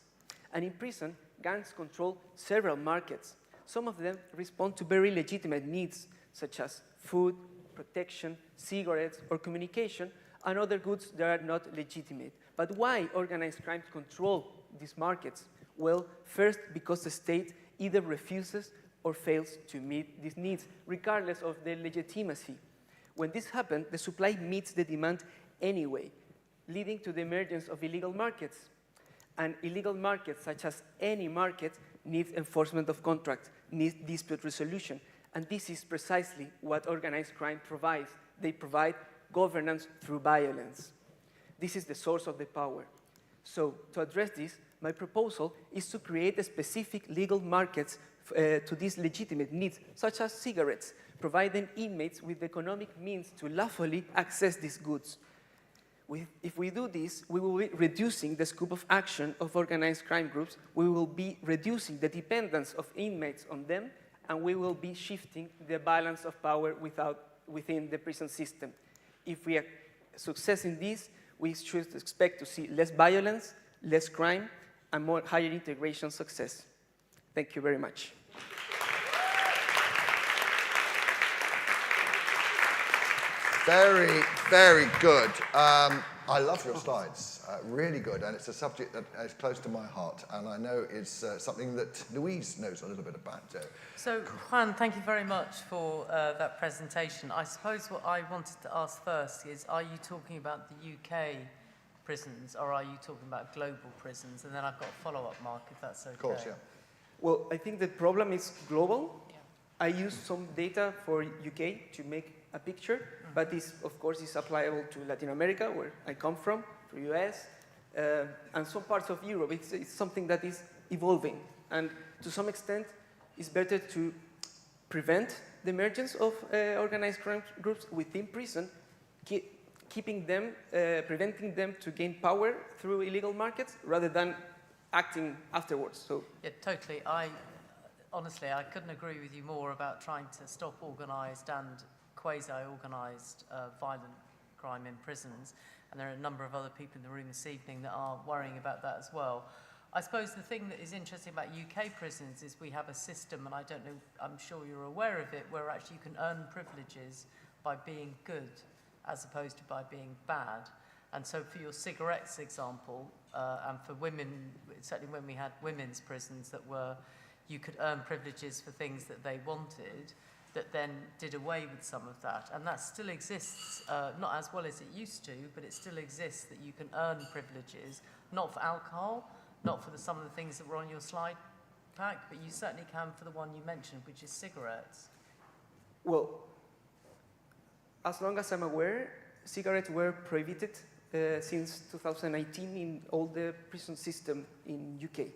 And in prison, gangs control several markets. Some of them respond to very legitimate needs, such as food, protection, cigarettes, or communication, and other goods that are not legitimate. But why organized crime control these markets? Well, first, because the state either refuses or fails to meet these needs, regardless of their legitimacy. When this happens, the supply meets the demand anyway, leading to the emergence of illegal markets. And illegal markets, such as any market, need enforcement of contracts, need dispute resolution. And this is precisely what organized crime provides. They provide governance through violence. This is the source of the power. So to address this, my proposal is to create a specific legal markets to these legitimate needs, such as cigarettes, providing inmates with the economic means to lawfully access these goods. If we do this, we will be reducing the scope of action of organized crime groups, we will be reducing the dependence of inmates on them, and we will be shifting the balance of power within the prison system. If we are success in this, we should expect to see less violence, less crime, and more higher integration success. Thank you very much. Very, very good. I love your slides, really good, and it's a subject that is close to my heart, and I know it's something that Louise knows a little bit about. So, Juan, thank you very much for that presentation. I suppose what I wanted to ask first is, are you talking about the UK prisons, or are you talking about global prisons? And then I've got a follow-up, Mark, if that's okay. Of course, yeah. Well, I think the problem is global. Yeah. I used some data for UK to make a picture, but this, of course, is applicable to Latin America, where I come from, to US, and some parts of Europe. It's something that is evolving, and to some extent, it's better to prevent the emergence of organized crime groups within prison, keeping them, preventing them to gain power through illegal markets, rather than acting afterwards. So yeah, totally. Honestly, I couldn't agree with you more about trying to stop organized and quasi-organised violent crime in prisons, and there are a number of other people in the room this evening that are worrying about that as well. I suppose the thing that is interesting about UK prisons is we have a system, and I don't know, I'm sure you're aware of it, where actually you can earn privileges by being good as opposed to by being bad. And so for your cigarettes example, and for women, certainly when we had women's prisons that were, you could earn privileges for things that they wanted, that then did away with some of that. And that still exists, not as well as it used to, but it still exists that you can earn privileges, not for alcohol, not for some of the things that were on your slide pack, but you certainly can for the one you mentioned, which is cigarettes. Well, as long as I'm aware, cigarettes were prohibited since 2019 in all the prison system in UK.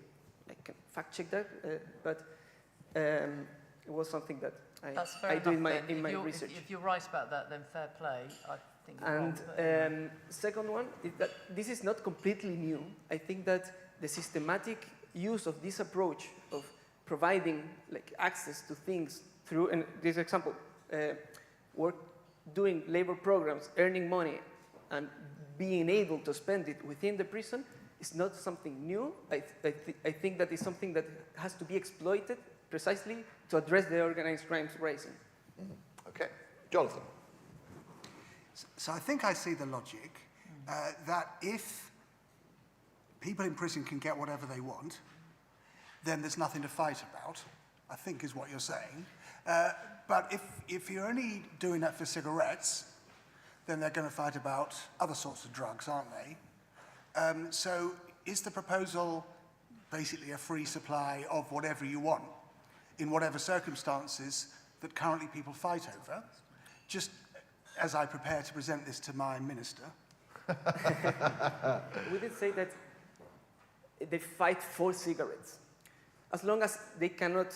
I can fact check that, but It was something that That's fair I do enough in my then. research. If you're right about that, then fair play. I think you're And wrong, but anyway. second one is that this is not completely new. I think that the systematic use of this approach of providing like access to things through, and this example, doing labor programs, earning money, and being able to spend it within the prison is not something new. I think that is something that has to be exploited precisely to address the organized crimes rising. Okay. Jonathan. So I think I see the logic that if people in prison can get whatever they want, then there's nothing to fight about, I think is what you're saying. But if you're only doing that for cigarettes, then they're going to fight about other sorts of drugs, aren't they? So is the proposal basically a free supply of whatever you want in whatever circumstances that currently people fight over? Just as I prepare to present this to my minister. We did say that they fight for cigarettes. As long as they cannot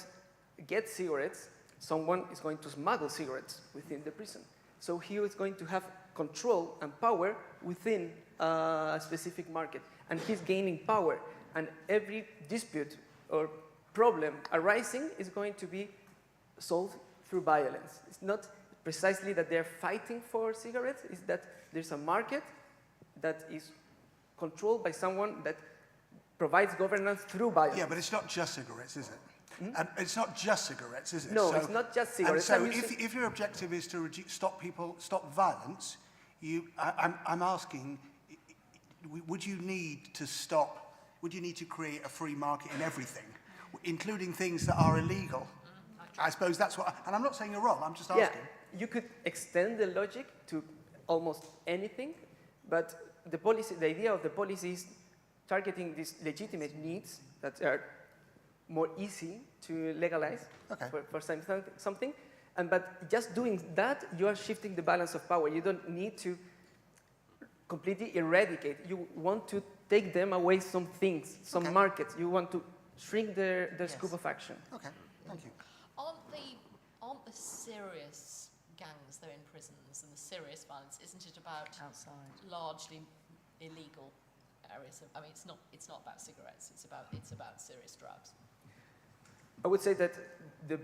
get cigarettes, someone is going to smuggle cigarettes within the prison. So he is going to have control and power within a specific market. And he's gaining power. And every dispute or problem arising is going to be solved through violence. It's not precisely that they're fighting for cigarettes, it's that there's a market that is controlled by someone that provides governance through violence. Yeah, but it's not just cigarettes, is it? And it's not just cigarettes, is it? No, it's not just cigarettes. And so if your objective is to stop violence, I'm asking, would you need to create a free market in everything, including things that are illegal? I suppose that's what, and I'm not saying you're wrong, I'm just asking. Yeah, you could extend the logic to almost anything, but the idea of the policy is targeting these legitimate needs that are more easy to legalize for something. But just doing that, you are shifting the balance of power. You don't need to completely eradicate. You want to take them away some things, some markets. You want to shrink their scope of action. Okay, thank you. Aren't the serious gangs that are in prisons and the serious violence, isn't it about largely illegal areas? I mean, it's not about cigarettes. It's about serious drugs. I would say that the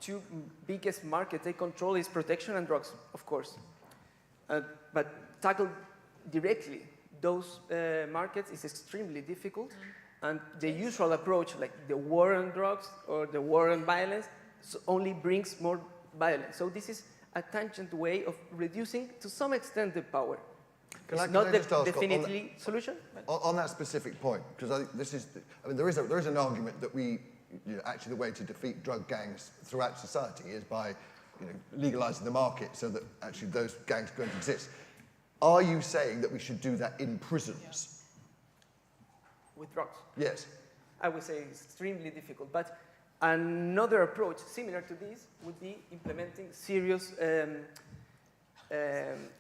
two biggest markets they control is protection and drugs, of course. But tackle directly those markets is extremely difficult. And the usual approach, like the war on drugs or the war on violence, only brings more violence. So this is a tangent way of reducing, to some extent, the power. It's not the definitely solution. On that specific point, because I think there is an argument that actually the way to defeat drug gangs throughout society is by legalizing the market so that actually those gangs don't exist. Are you saying that we should do that in prisons? With drugs? Yes. I would say it's extremely difficult. But another approach similar to this would be implementing serious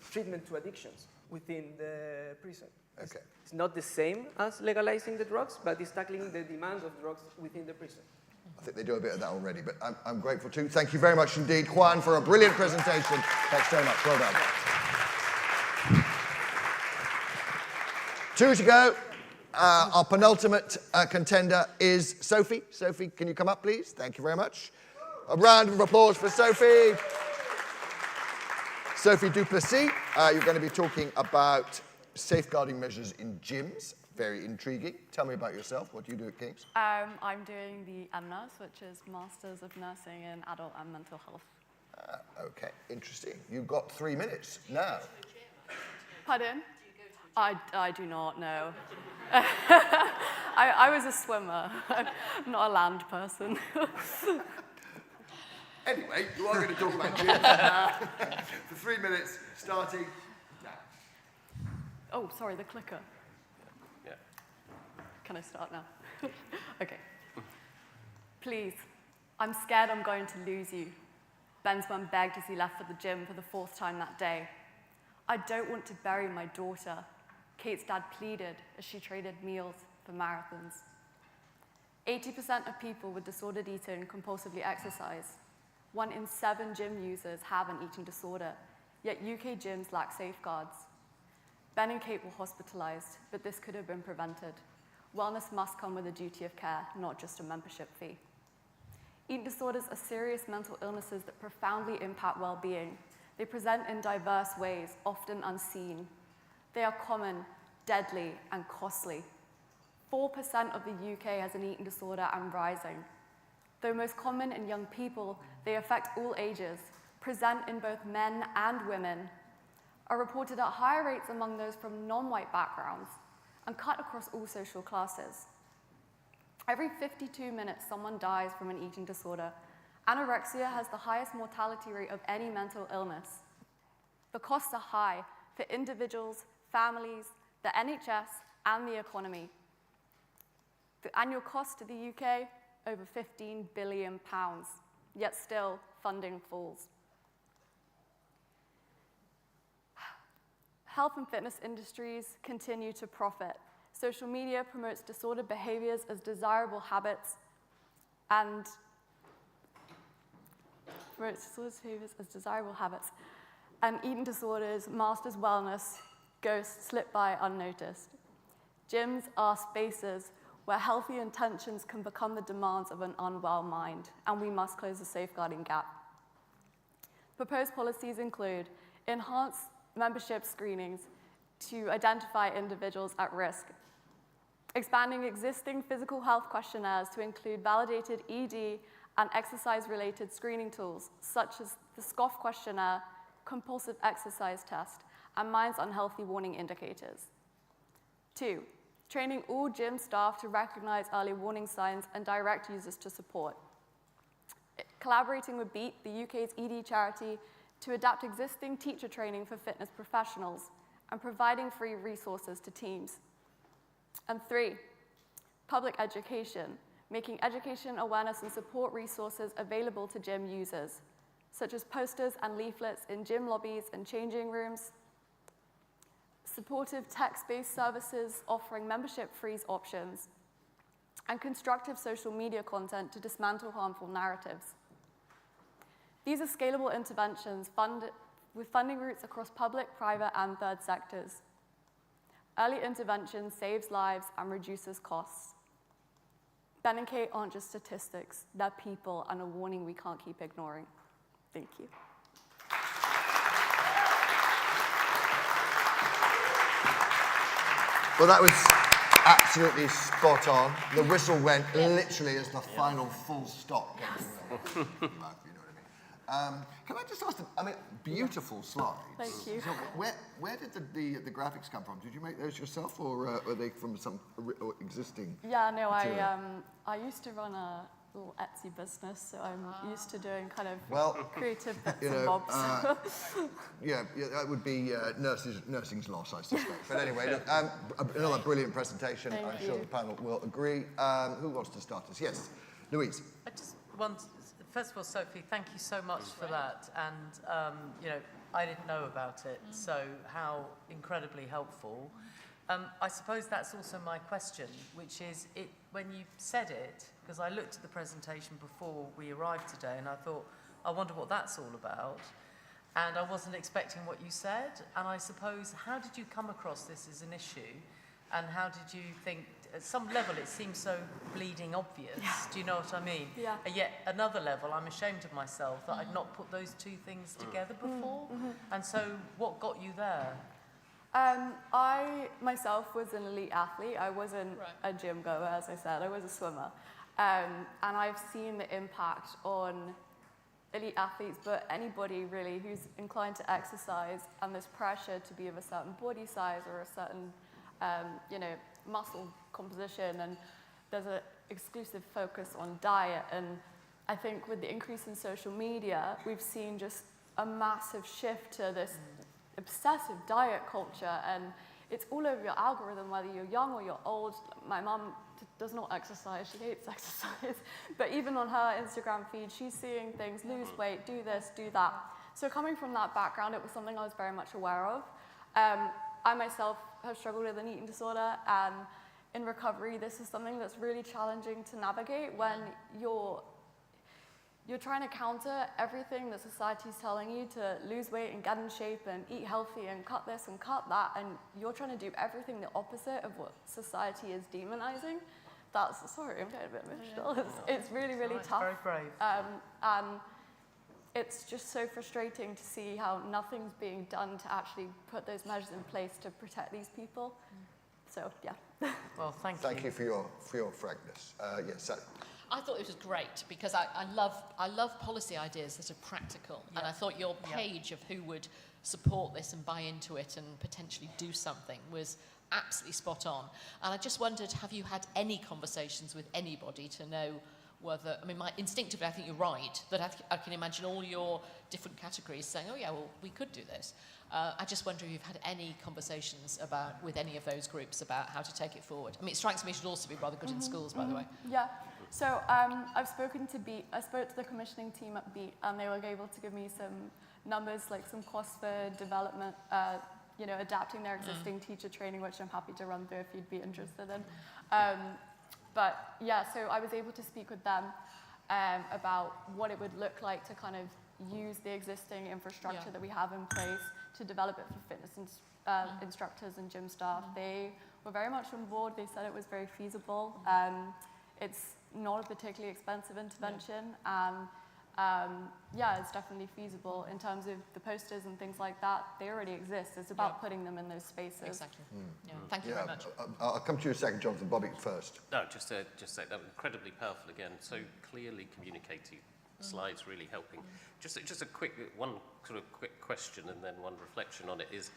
treatment to addictions within the prison. Okay. It's not the same as legalizing the drugs, but it's tackling the demand of drugs within the prison. I think they do a bit of that already, but I'm grateful too. Thank you very much indeed, Juan, for a brilliant presentation. Thanks so much. Well done. 2 to go. Our penultimate contender is Sophie. Sophie, can you come up, please? Thank you very much. A round of applause for Sophie. Sophie Duplessis, you're going to be talking about safeguarding measures in gyms. Very intriguing. Tell me about yourself. What do you do at King's? I'm doing the MNurse, which is Masters of Nursing in Adult and Mental Health. Okay, interesting. You've got 3 minutes now. Pardon? I do not know. I was a swimmer. I'm not a land person. Anyway, you are going to talk about gyms for 3 minutes, starting now. Oh, sorry, the clicker. Yeah. Can I start now? Okay. Please, I'm scared I'm going to lose you. Ben's mum begged as he left for the gym for the 4th time that day. I don't want to bury my daughter. Kate's dad pleaded as she traded meals for marathons. 80% of people with disordered eating compulsively exercise. 1 in 7 gym users have an eating disorder, yet UK gyms lack safeguards. Ben and Kate were hospitalized, but this could have been prevented. Wellness must come with a duty of care, not just a membership fee. Eating disorders are serious mental illnesses that profoundly impact well-being. They present in diverse ways, often unseen. They are common, deadly, and costly. 4% of the UK has an eating disorder and rising. Though most common in young people, they affect all ages, present in both men and women, are reported at higher rates among those from non-white backgrounds, and cut across all social classes. Every 52 minutes, someone dies from an eating disorder. Anorexia has the highest mortality rate of any mental illness. The costs are high for individuals, families, the NHS, and the economy. The annual cost to the UK, over £15 billion, yet still funding falls. Health and fitness industries continue to profit. Social media promotes disordered behaviors as desirable habits and eating disorders masked as wellness ghosts slip by unnoticed. Gyms are spaces where healthy intentions can become the demands of an unwell mind, and we must close the safeguarding gap. Proposed policies include enhanced membership screenings to identify individuals at risk, expanding existing physical health questionnaires to include validated ED and exercise-related screening tools, such as the SCOFF questionnaire, compulsive exercise test, and Mind's unhealthy warning indicators. 2, training all gym staff to recognize early warning signs and direct users to support. Collaborating with BEAT, the UK's ED charity, to adapt existing teacher training for fitness professionals and providing free resources to teams. And 3, public education, making education, awareness, and support resources available to gym users, such as posters and leaflets in gym lobbies and changing rooms, supportive text-based services offering membership-free options, and constructive social media content to dismantle harmful narratives. These are scalable interventions with funding routes across public, private, and third sectors. Early intervention saves lives and reduces costs. Ben and Kate aren't just statistics, they're people and a warning we can't keep ignoring. Thank you. Well, that was absolutely spot on. The whistle went literally as the final full stop came to can I just ask them, beautiful slides. Thank you. So where did the graphics come from? Did you make those yourself, or were they from some existing Yeah, no, material? I used to run a little Etsy business, so I'm used to doing kind of creative bits and bobs. Yeah, that would be nursing's loss, I suspect. But anyway, look, another brilliant presentation. I'm sure the panel will agree. Who wants to start us? Yes, Louise. I just want, first of all, Sophie, thank you so much for that. And, I didn't know about it, so how incredibly helpful. I suppose that's also my question, which is, when you said it, because I looked at the presentation before we arrived today, and I thought, I wonder what that's all about. And I wasn't expecting what you said. And I suppose, how did you come across this as an issue? And how did you think, at some level, it seems so bleeding obvious. Yeah. Do you know what I mean? Yeah. And yet, another level, I'm ashamed of myself that I'd not put those two things together before. And so, what got you there? I myself was an elite athlete. I wasn't a gym goer, as I said. I was a swimmer. And I've seen the impact on elite athletes, but anybody really who's inclined to exercise, and this pressure to be of a certain body size or a certain muscle composition, and there's an exclusive focus on diet. And I think with the increase in social media, we've seen just a massive shift to this obsessive diet culture, and it's all over your algorithm, whether you're young or you're old. My mum does not exercise, she hates exercise, but even on her Instagram feed, she's seeing things, lose weight, do this, do that. So coming from that background, it was something I was very much aware of. I myself have struggled with an eating disorder, and in recovery, this is something that's really challenging to navigate when you're trying to counter everything that society's telling you to lose weight and get in shape and eat healthy and cut this and cut that, and you're trying to do everything the opposite of what society is demonizing. Sorry, I'm getting a bit emotional. It's really, really tough. Very brave. And it's just so frustrating to see how nothing's being done to actually put those measures in place to protect these people. So, yeah. Well, thank you. Thank you for your frankness. Yes, Sally. I thought it was great because I love policy ideas that are practical, and I thought your page of who would support this and buy into it and potentially do something was absolutely spot on. And I just wondered, have you had any conversations with anybody to know whether, I mean, instinctively I think you're right, that I can imagine all your different categories saying, oh yeah, well, we could do this. I just wonder if you've had any conversations with any of those groups about how to take it forward. I mean, it strikes me it should also be rather good in schools, by the way. Yeah. So I spoke to the commissioning team at BEAT, and they were able to give me some numbers, like some costs for development, adapting their existing teacher training, which I'm happy to run through if you'd be interested in. But yeah, so I was able to speak with them about what it would look like to kind of use the existing infrastructure that we have in place to develop it for fitness instructors and gym staff. They were very much on board. They said it was very feasible. It's not a particularly expensive intervention, and it's definitely feasible in terms of the posters and things like that. They already exist. It's about putting them in those spaces. Exactly. Thank you very much. I'll come to you in a second, Jonathan. Bobby first. No, just say that was incredibly powerful again. So clearly communicated. Slides really helping. Just a quick question and then one reflection on it is.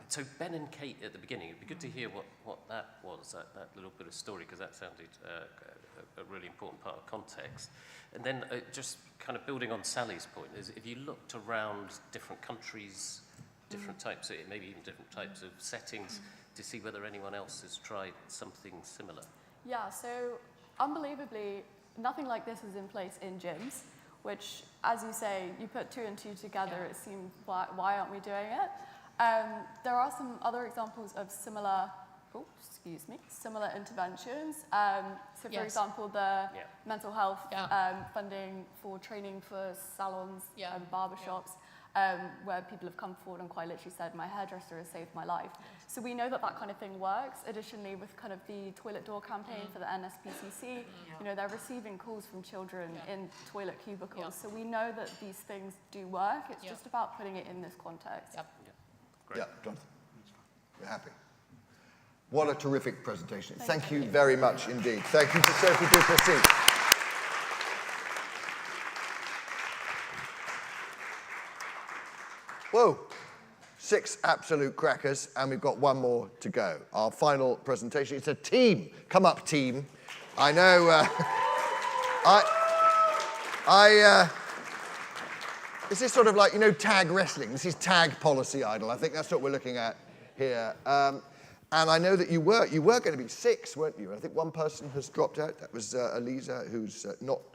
So Ben and Kate at the beginning, it'd be good to hear what that was, that little bit of story, because that sounded a really important part of context. And then just kind of building on Sally's point, is if you looked around different countries, different types, maybe even different types of settings, to see whether anyone else has tried something similar. Yeah, so unbelievably, nothing like this is in place in gyms, which, as you say, you put two and two together, it seemed, why aren't we doing it? There are some other examples of similar interventions. So, for example, the mental health funding for training for salons and barbershops, where people have come forward and quite literally said, my hairdresser has saved my life. So we know that kind of thing works. Additionally, with kind of the toilet door campaign for the NSPCC, they're receiving calls from children in toilet cubicles. So we know that these things do work. It's just about putting it in this context. Yeah, Jonathan. We're happy. What a terrific presentation. Thank you very much indeed. Thank you to Sophie Duplessis. Whoa, 6 absolute crackers, and we've got one more to go. Our final presentation, it's a team. Come up, team. I know, this is sort of like, tag wrestling. This is tag policy idol. I think that's what we're looking at here. And I know that you were going to be 6, weren't you? I think one person has dropped out. That was Elisa,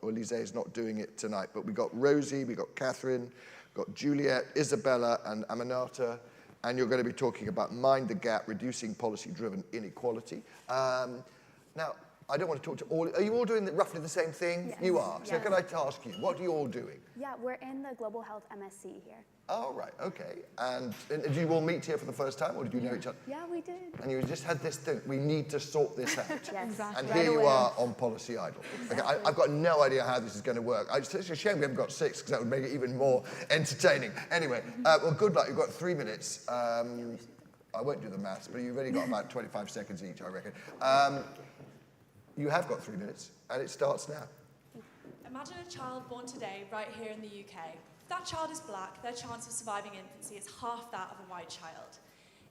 Elisa is not doing it tonight. But we got Rosie, we got Catherine, got Juliet, Isabella, and Aminata. And you're going to be talking about Mind the Gap, reducing policy-driven inequality. Now, I don't want to talk to all. Are you all doing roughly the same thing? Yes. You are. Yes. So can I ask you, what are you all doing? Yeah, we're in the Global Health MSc here. Oh, right, okay. And did you all meet here for the first time, or did you know each other? Yeah, we did. And you just had this thing, we need to sort this out. Yes, exactly. And here you are on Policy Idol. Okay, I've got no idea how this is going to work. It's a shame we haven't got 6, because that would make it even more entertaining. Anyway, well, good luck. You've got 3 minutes. I won't do the maths, but you've only got about 25 seconds each, I reckon. You have got 3 minutes, and it starts now. Imagine a child born today, right here in the UK. If that child is black, their chance of surviving infancy is half that of a white child.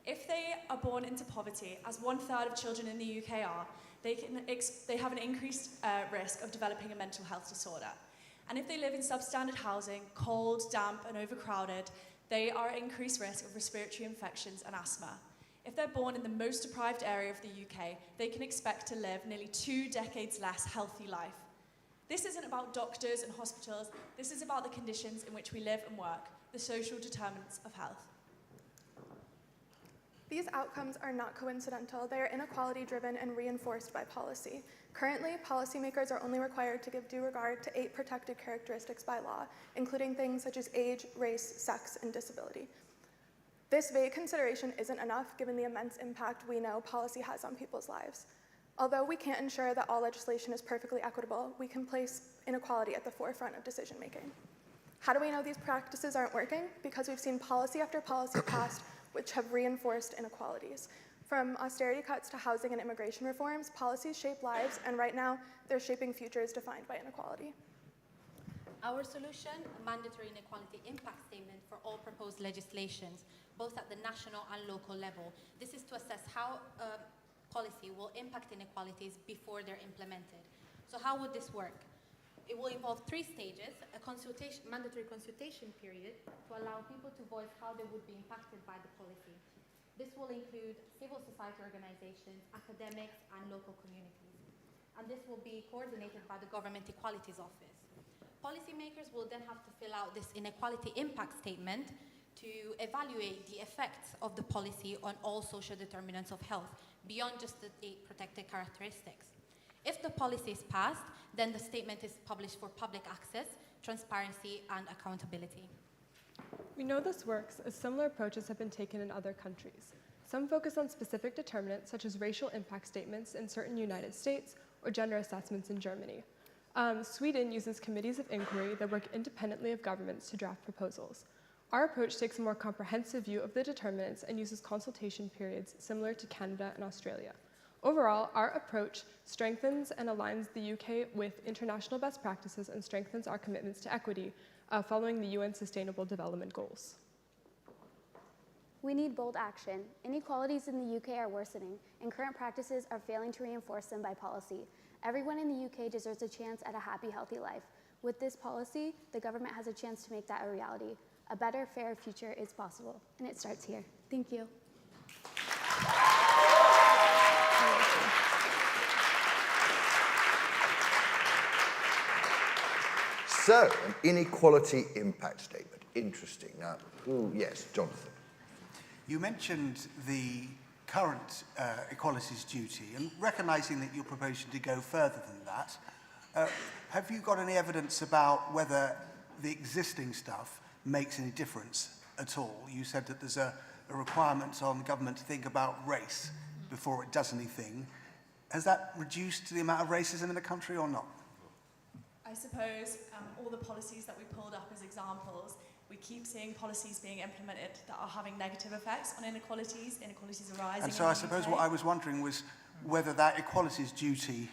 If they are born into poverty, as 1/3 of children in the UK are, they have an increased risk of developing a mental health disorder. And if they live in substandard housing, cold, damp, and overcrowded, they are at increased risk of respiratory infections and asthma. If they're born in the most deprived area of the UK, they can expect to live nearly 2 decades less healthy life. This isn't about doctors and hospitals, this is about the conditions in which we live and work, the social determinants of health. These outcomes are not coincidental. They are inequality-driven and reinforced by policy. Currently, policymakers are only required to give due regard to 8 protected characteristics by law, including things such as age, race, sex, and disability. This vague consideration isn't enough given the immense impact we know policy has on people's lives. Although we can't ensure that all legislation is perfectly equitable, we can place inequality at the forefront of decision-making. How do we know these practices aren't working? Because we've seen policy after policy passed which have reinforced inequalities. From austerity cuts to housing and immigration reforms, policies shape lives, and right now, they're shaping futures defined by inequality. Our solution, a mandatory inequality impact statement for all proposed legislations, both at the national and local level. This is to assess how policy will impact inequalities before they're implemented. So how would this work? It will involve 3 stages, a mandatory consultation period to allow people to voice how they would be impacted by the policy. This will include civil society organizations, academics, and local communities. And this will be coordinated by the Government Equalities Office. Policymakers will then have to fill out this inequality impact statement to evaluate the effects of the policy on all social determinants of health, beyond just the 8 protected characteristics. If the policy is passed, then the statement is published for public access, transparency, and accountability. We know this works as similar approaches have been taken in other countries. Some focus on specific determinants such as racial impact statements in certain United States or gender assessments in Germany. Sweden uses committees of inquiry that work independently of governments to draft proposals. Our approach takes a more comprehensive view of the determinants and uses consultation periods similar to Canada and Australia. Overall, our approach strengthens and aligns the UK with international best practices and strengthens our commitments to equity following the UN Sustainable Development Goals. We need bold action. Inequalities in the UK are worsening, and current practices are failing to reinforce them by policy. Everyone in the UK deserves a chance at a happy, healthy life. With this policy, the government has a chance to make that a reality. A better, fairer future is possible, and it starts here. Thank you. So, an inequality impact statement. Interesting. Now, yes, Jonathan. You mentioned the current equalities duty, and recognising that you're proposing to go further than that, have you got any evidence about whether the existing stuff makes any difference at all? You said that there's a requirement on the government to think about race before it does anything. Has that reduced the amount of racism in the country or not? I suppose all the policies that we pulled up as examples, we keep seeing policies being implemented that are having negative effects on inequalities. Inequalities are rising. And so I suppose what I was wondering was whether that equalities duty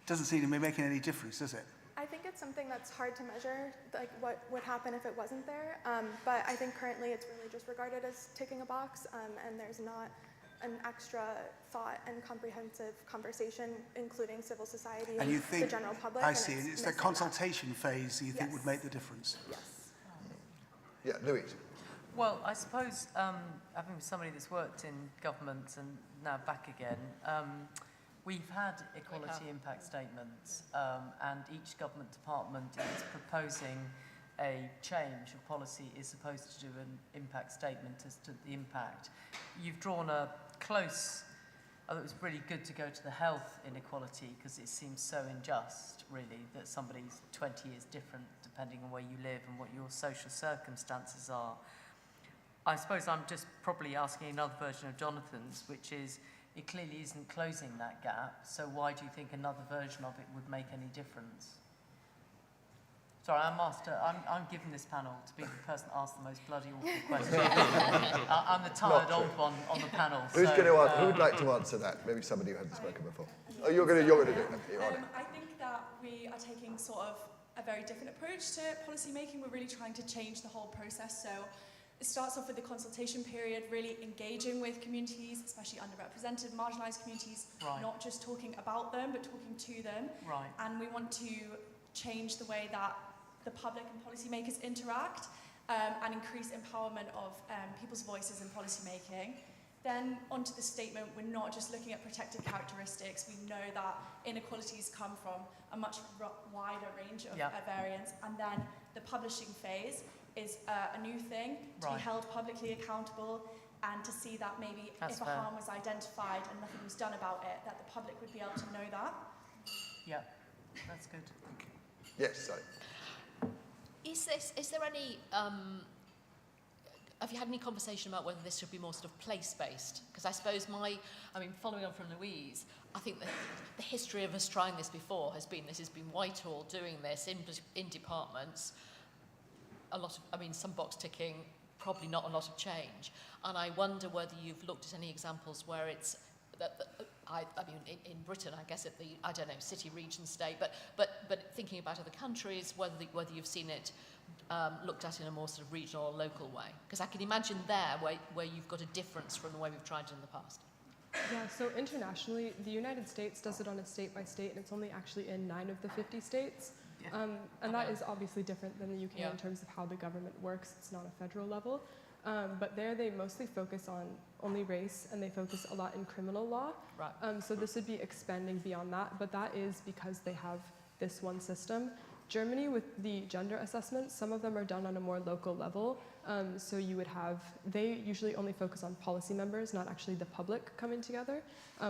doesn't seem to be making any difference, does it? I think it's something that's hard to measure, like what would happen if it wasn't there. But I think currently it's really just regarded as ticking a box, and there's not an extra thought and comprehensive conversation, including civil society and you think, the general public. I see, and it's the consultation phase that you think would make the difference? Yes. Yeah, Louise. Well, I suppose having somebody that's worked in government and now back again, we've had equality impact statements, and each government department is proposing a change of policy is supposed to do an impact statement as to the impact. You've drawn a close, it was really good to go to the health inequality because it seems so unjust, really, that somebody's 20 years different depending on where you live and what your social circumstances are. I suppose I'm just probably asking another version of Jonathan's, which is, it clearly isn't closing that gap, so why do you think another version of it would make any difference? Sorry, I'm giving this panel to be the person that asked the most bloody awful question. I'm the tired old one on the panel. Who's going to answer? Who would like to answer that? Maybe somebody who hasn't spoken before. Oh, you're going to do it. You're on it. I think that we are taking sort of a very different approach to policy making. We're really trying to change the whole process. So it starts off with the consultation period, really engaging with communities, especially underrepresented, marginalised communities, not just talking about them, but talking to them. Right. And we want to change the way that the public and policymakers interact and increase empowerment of people's voices in policy making. Then onto the statement, we're not just looking at protected characteristics. We know that inequalities come from a much wider range of variants. And then the publishing phase is a new thing to be held publicly accountable. and to see that maybe That's if a fair. harm was identified and nothing was done about it, that the public would be able to know that. Yeah, that's good. Yes, sorry. Is there any, have you had any conversation about whether this should be more sort of place-based? Because I suppose following on from Louise, I think that the history of us trying this before has been Whitehall doing this in departments. Some box ticking, probably not a lot of change. And I wonder whether you've looked at any examples where it's, in Britain, I guess at the, city, region, state, but thinking about other countries, whether you've seen it looked at in a more sort of regional or local way. Because I can imagine there where you've got a difference from the way we've tried it in the past. Yeah, so internationally, the United States does it on a state by state, and it's only actually in 9 of the 50 states. Yeah. And that is obviously different than the UK in terms of how the government works. It's not a federal level. But there they mostly focus on only race, and they focus a lot in criminal law. Right. So this would be expanding beyond that, but that is because they have this one system. Germany, with the gender assessments, some of them are done on a more local level. So you would have, they usually only focus on policy members, not actually the public coming together,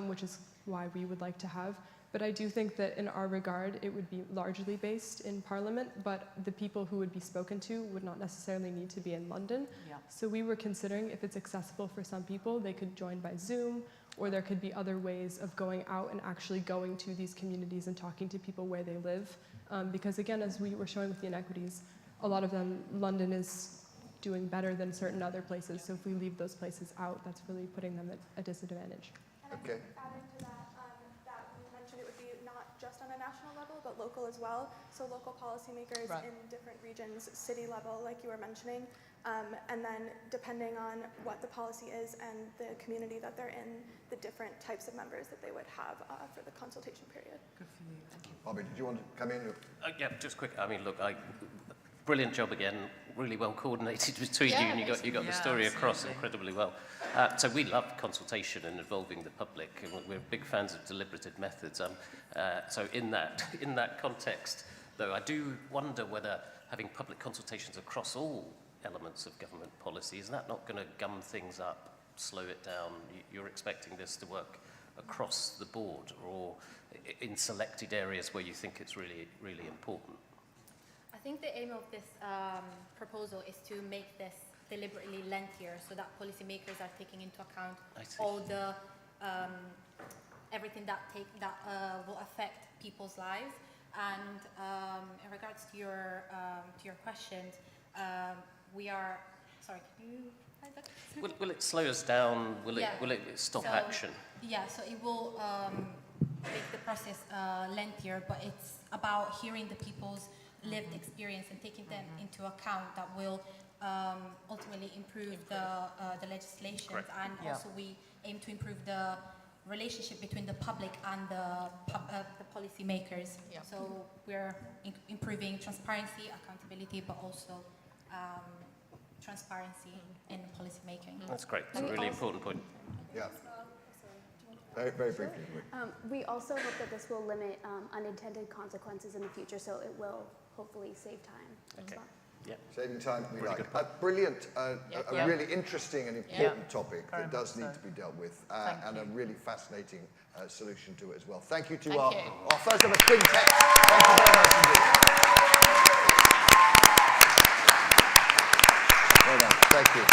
which is why we would like to have. But I do think that in our regard, it would be largely based in Parliament, but the people who would be spoken to would not necessarily need to be in London. Yeah. So we were considering if it's accessible for some people, they could join by Zoom, or there could be other ways of going out and actually going to these communities and talking to people where they live. Because again, as we were showing with the inequities, a lot of them, London is doing better than certain other places. So if we leave those places out, that's really putting them at a disadvantage. Okay. Adding to that, that we mentioned it would be not just on a national level, but local as well. So local policymakers in different regions, city level, like you were mentioning, and then depending on what the policy is and the community that they're in, the different types of members that they would have for the consultation period. Good for you. Thank you. Bobby, did you want to come in? Yeah, just quick. Brilliant job again. Really well coordinated between you, and you got the story across incredibly well. So we love consultation and involving the public, and we're big fans of deliberative methods. So in that context, though, I do wonder whether having public consultations across all elements of government policy, is that not going to gum things up, slow it down? You're expecting this to work across the board, or in selected areas where you think it's really, really important? I think the aim of this proposal is to make this deliberately lengthier so that policymakers are taking into account all the everything that will affect people's lives. And in regards to your questions, we are. Sorry, can you? Will it slow us down? Will it stop action? Yeah, so it will make the process lengthier, but it's about hearing the people's lived experience and taking them into account that will ultimately improve the legislations. And also we aim to improve the relationship between the public and the policy makers. So we're improving transparency, accountability, but also transparency in policy making. That's great. It's a really important point. Yeah. Very, very briefly. We also hope that this will limit unintended consequences in the future, so it will hopefully save time. Okay. Yeah. Saving time, we like. Brilliant, a really interesting and important topic that does need to be dealt with, and a really fascinating solution to it as well. Thank you to our first ever quintet. Thank you very much indeed. Well done. Thank you.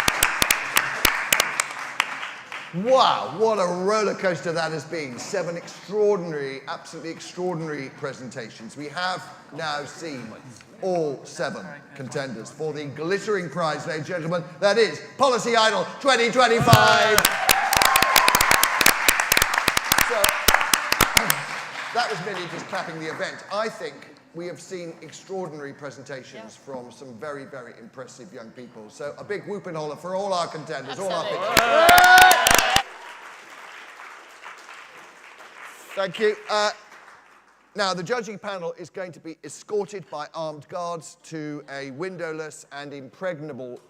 Wow, what a roller coaster that has been. 7 extraordinary, absolutely extraordinary presentations. We have now seen all 7 contenders for the glittering prize, ladies and gentlemen. That is Policy Idol 2025. So, that was merely just capping the event. I think we have seen extraordinary presentations from some very, very impressive young people. So a big whoop and holler for all our contenders, all our pictures. Thank you. Now, the judging panel is going to be escorted by armed guards to a windowless and impregnable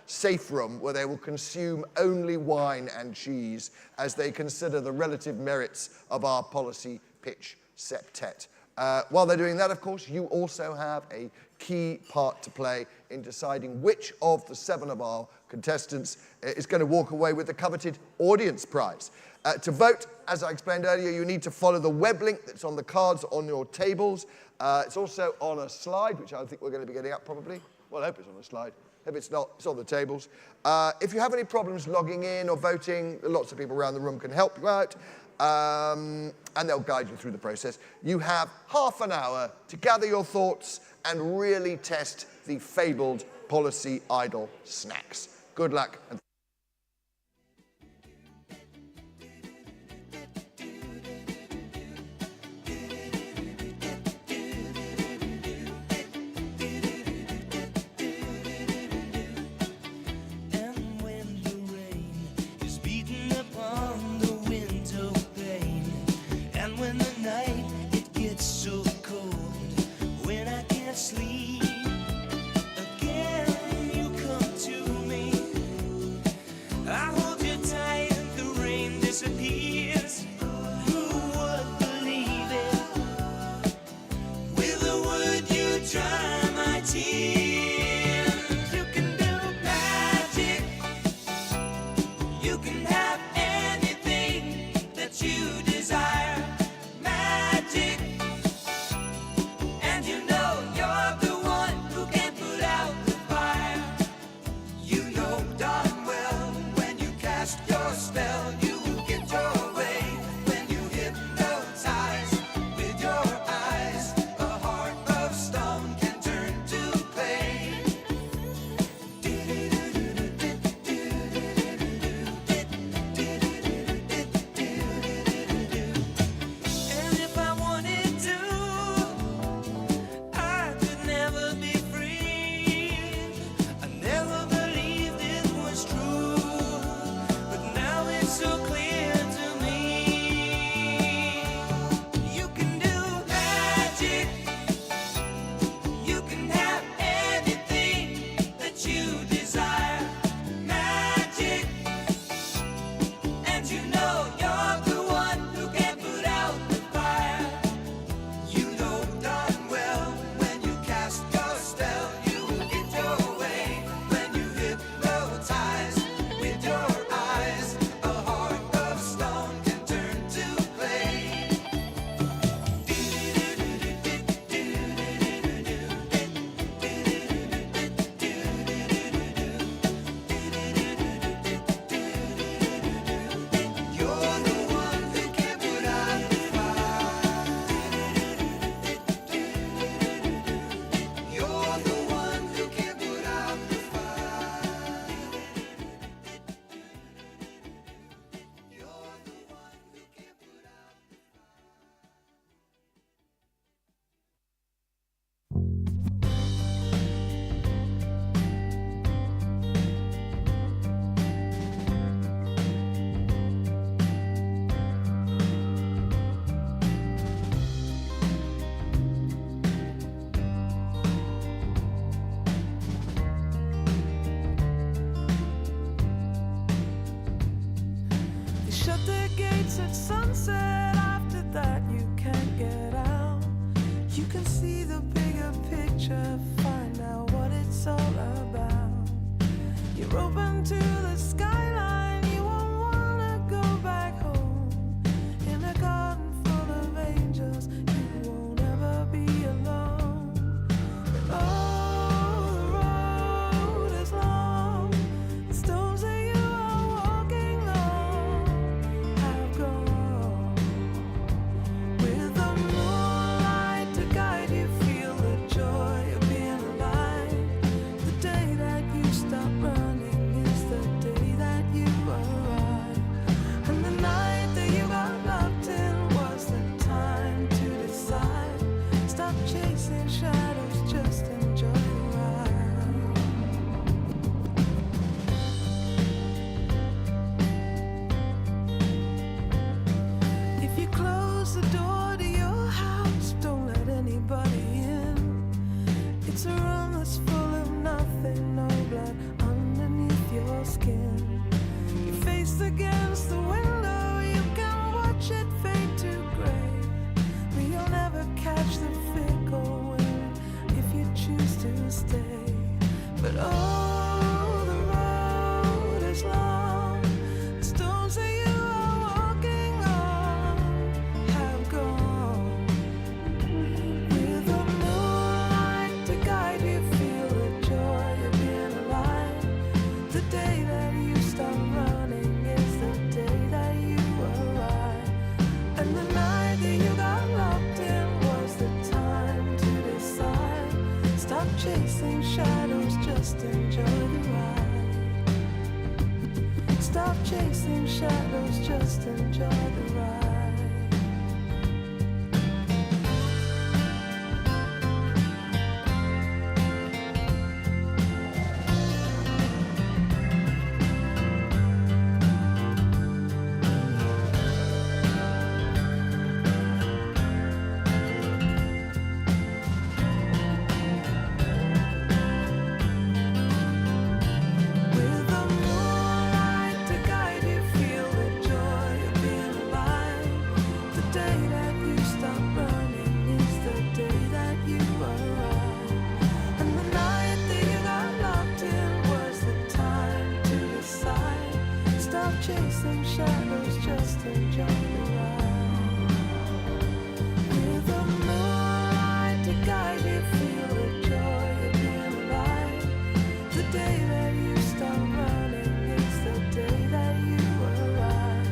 safe room where they will consume only wine and cheese as they consider the relative merits of our policy pitch septet. While they're doing that, of course, you also have a key part to play in deciding which of the 7 of our contestants is going to walk away with the coveted audience prize. To vote, as I explained earlier, you need to follow the web link that's on the cards on your tables. It's also on a slide, which I think we're going to be getting up probably. Well, I hope it's on a slide. If it's not, it's on the tables. If you have any problems logging in or voting, lots of people around the room can help you out. And they'll guide you through the process. You have half an hour to gather your thoughts and really test the fabled policy idol snacks. Good luck. And catch to stay. But oh, the road is long. The stones that you are walking on have gone. With the moonlight to guide you, feel the joy of being alive. The day that you stop running is the day that you arrive. And the night that you got locked in was the time to decide. Stop chasing shadows, just enjoy the ride. Stop chasing shadows, just enjoy the ride. With the moonlight to guide you, feel the joy of being alive. The day that you stop running is the day that you arrive. And the night that you got locked in was the time to decide. Stop chasing shadows, just enjoy the ride. With the moonlight to guide you, feel the joy of being alive. The day that you stop running is the day that you arrive.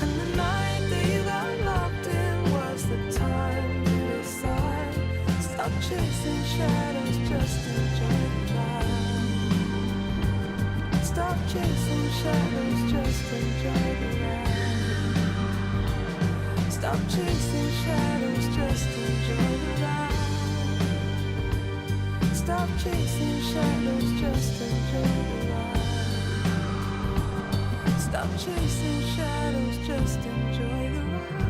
And the night that you got locked in was the time to decide. Stop chasing shadows, just enjoy the ride. Stop chasing shadows, just enjoy the ride. Stop chasing shadows, just enjoy the ride. Stop chasing shadows, just enjoy the ride. Stop chasing shadows, just enjoy the ride.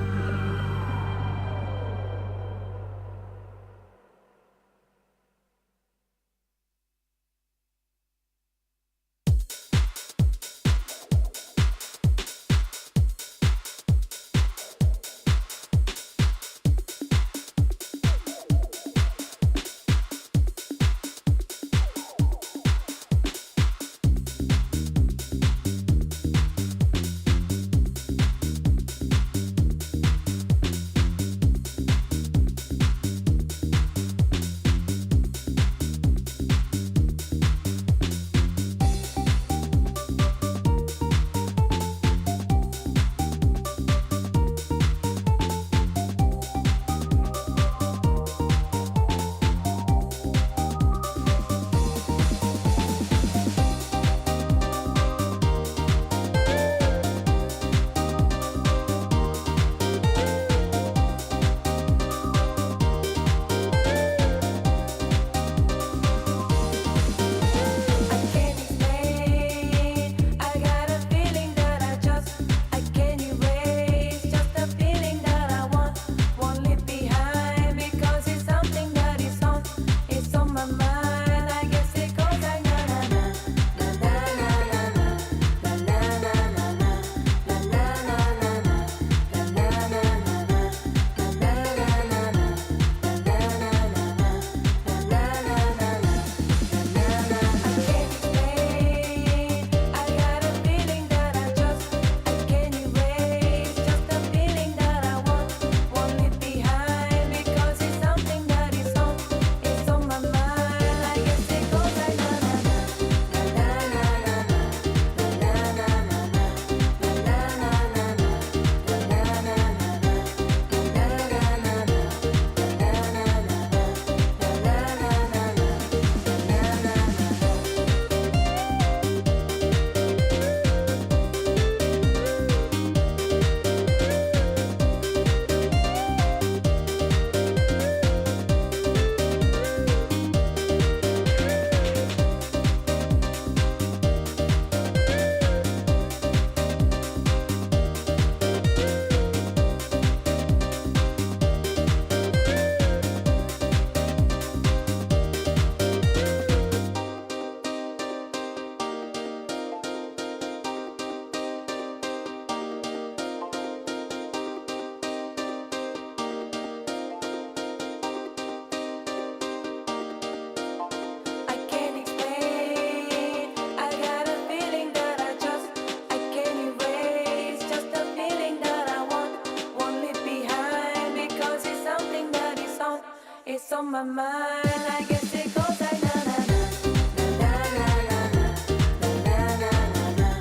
my mind. I guess it goes like na na na na na na na na na na na na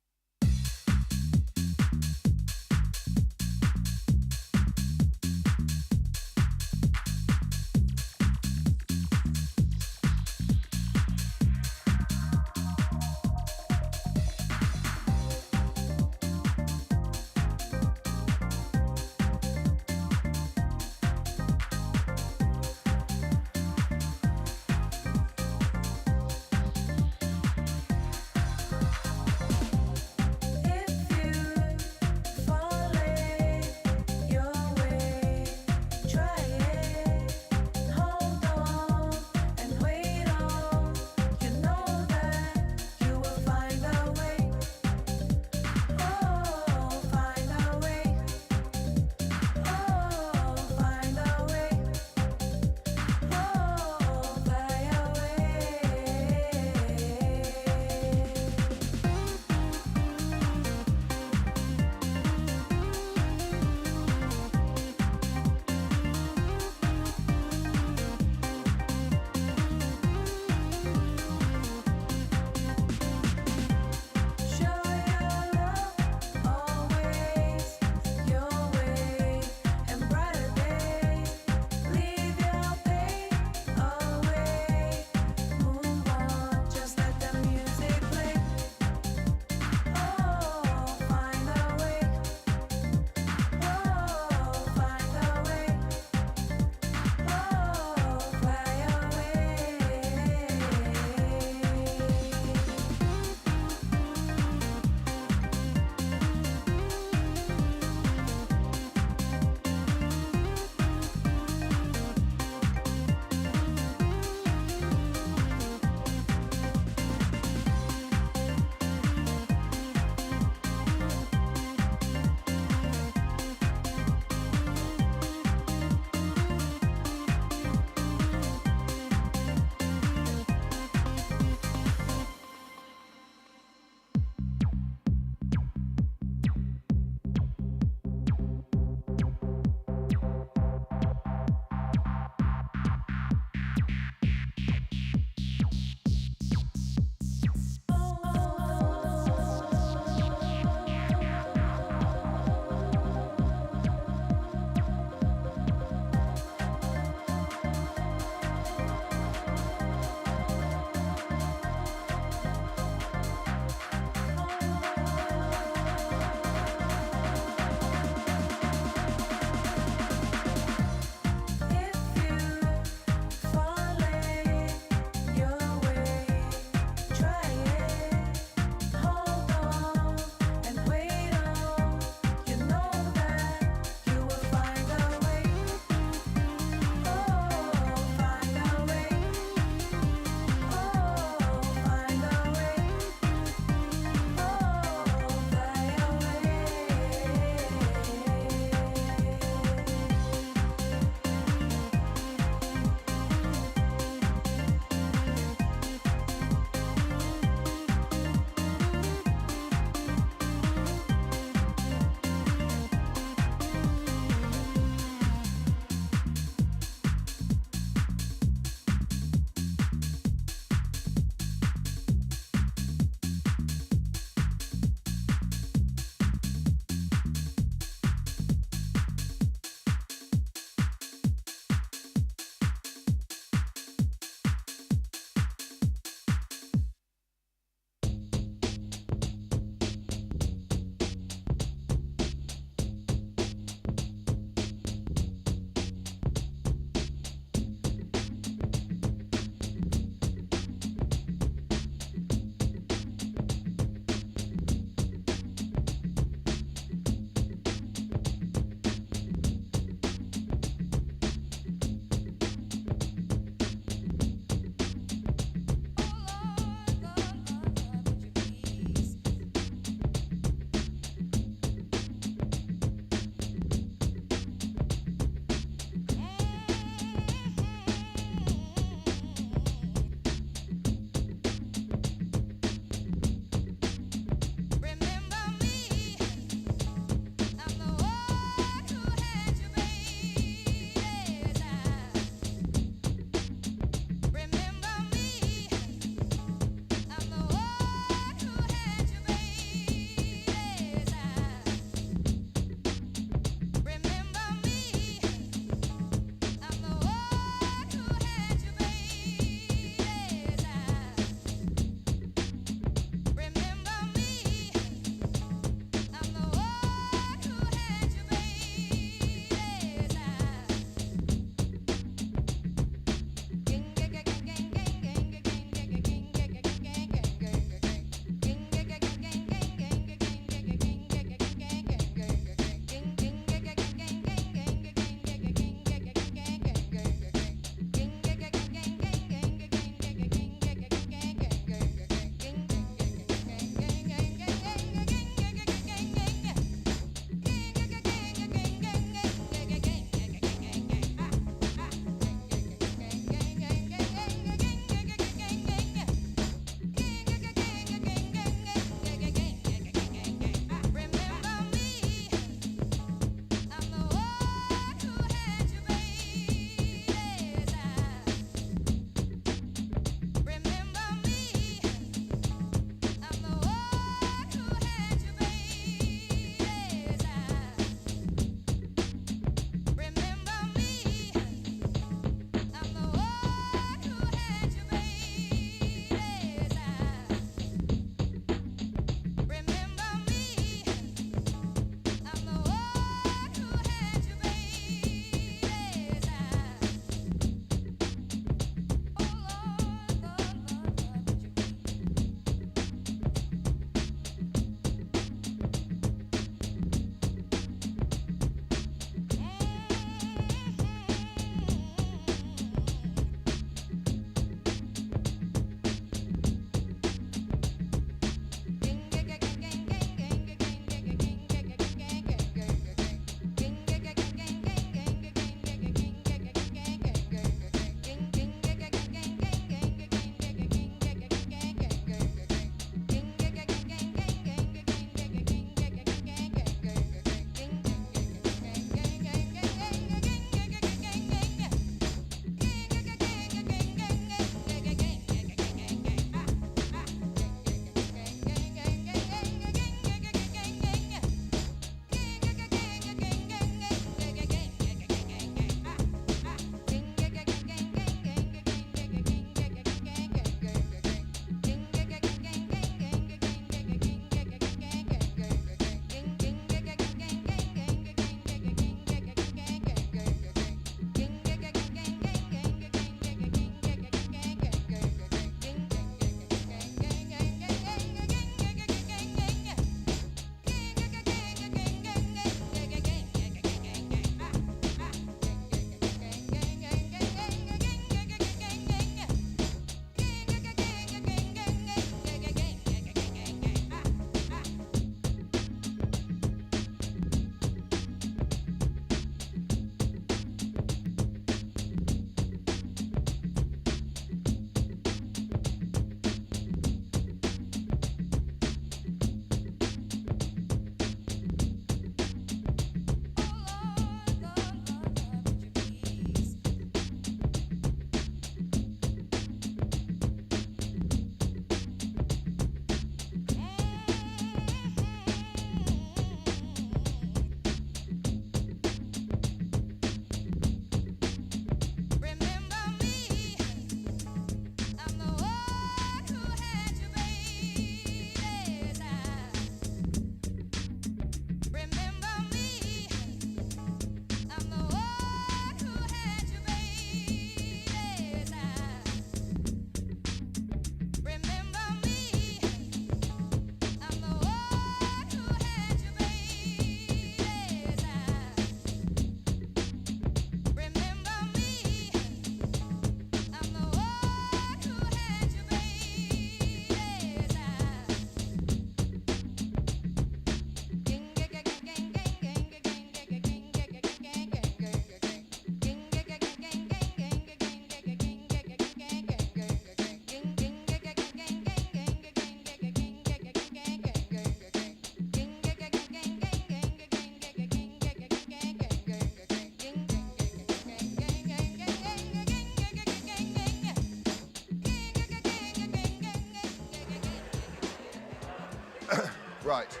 Right.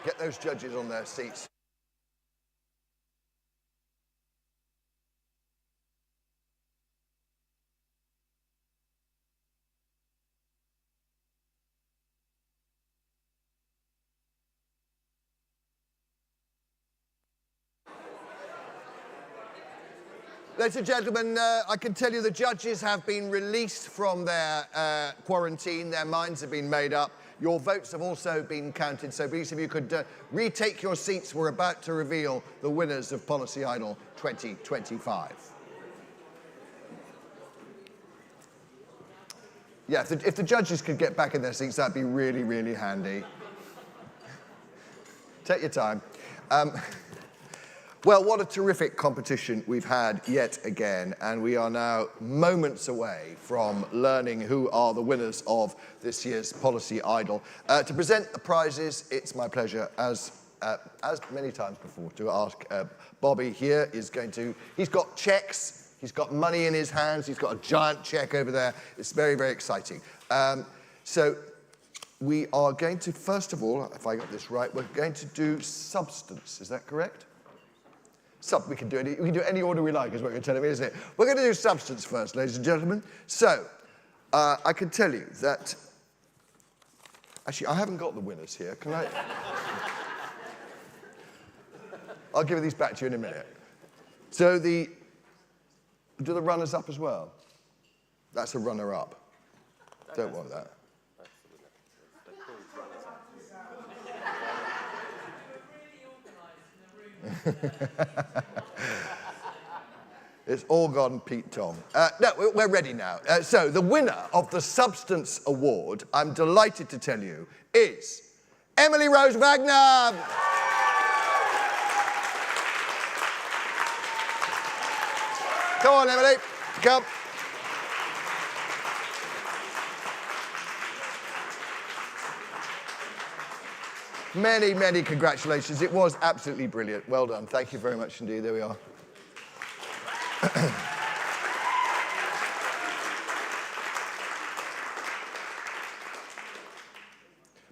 Get those judges on their seats. Ladies and gentlemen, I can tell you the judges have been released from their quarantine. Their minds have been made up. Your votes have also been counted, so please, if you could retake your seats, we're about to reveal the winners of Policy Idol 2025. Yeah, if the judges could get back in their seats, that'd be really, really handy. Take your time. Well, what a terrific competition we've had yet again, and we are now moments away from learning who are the winners of this year's Policy Idol. To present the prizes, it's my pleasure, as many times before, to ask Bobby here is going to, he's got checks, he's got money in his hands, he's got a giant check over there. It's very, very exciting. So we are going to, first of all, if I got this right, we're going to do substance, is that correct? We can do any order we like, is what you're telling me, isn't it? We're going to do substance first, ladies and gentlemen. So, I can tell you that... Actually, I haven't got the winners here. Can I... I'll give these back to you in a minute. So do the runners-up as well? That's a runner-up. Don't want that. It's all gone Pete Tong. No, we're ready now. So the winner of the Substance Award, I'm delighted to tell you, is Emily Rose Wagner. Come on, Emily. Come. Many, many congratulations. It was absolutely brilliant. Well done. Thank you very much indeed. There we are.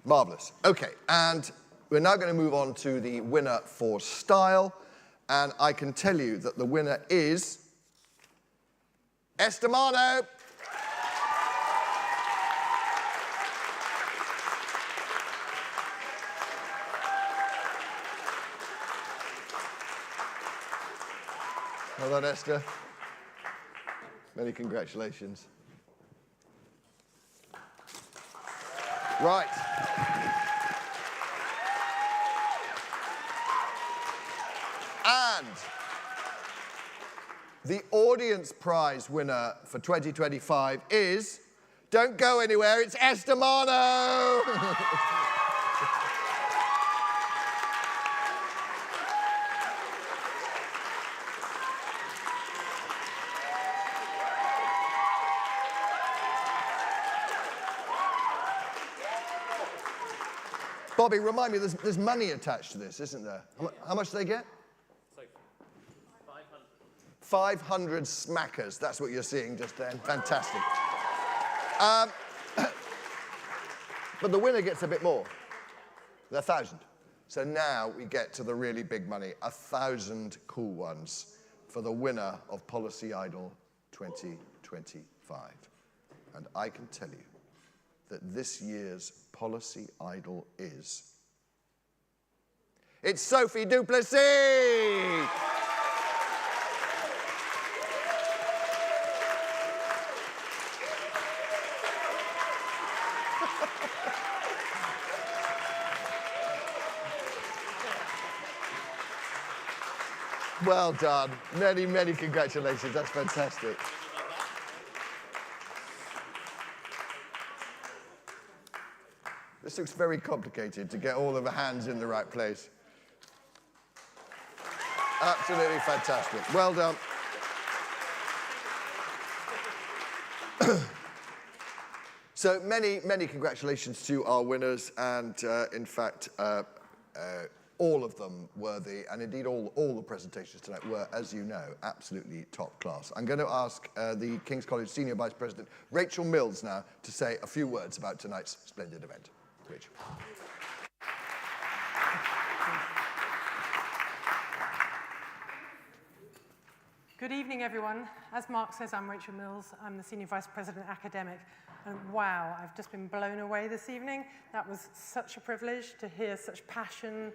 Marvellous. OK, and we're now going to move on to the winner for style. And I can tell you that the winner is Estimano. Well done, Esther. Many congratulations. Right. And the audience prize winner for 2025 is, don't go anywhere, it's Estimano. Bobby, remind me, there's money attached to this, isn't there? How much do they get? 500 smackers. That's what you're seeing just then. Fantastic. But the winner gets a bit more. 1,000. So now we get to the really big money. 1,000 cool ones for the winner of Policy Idol 2025. And I can tell you that this year's Policy Idol is... It's Sophie Duplessis! Well done. Many, many congratulations. That's fantastic. This looks very complicated to get all of the hands in the right place. Absolutely fantastic. Well done. So many, many congratulations to our winners, and in fact, all of them worthy, and indeed all the presentations tonight were, as you know, absolutely top class. I'm going to ask the King's College Senior Vice President, Rachel Mills, now to say a few words about tonight's splendid event. Rachel. Good evening, everyone. As Mark says, I'm Rachel Mills. I'm the Senior Vice President Academic. And wow, I've just been blown away this evening. That was such a privilege to hear such passion,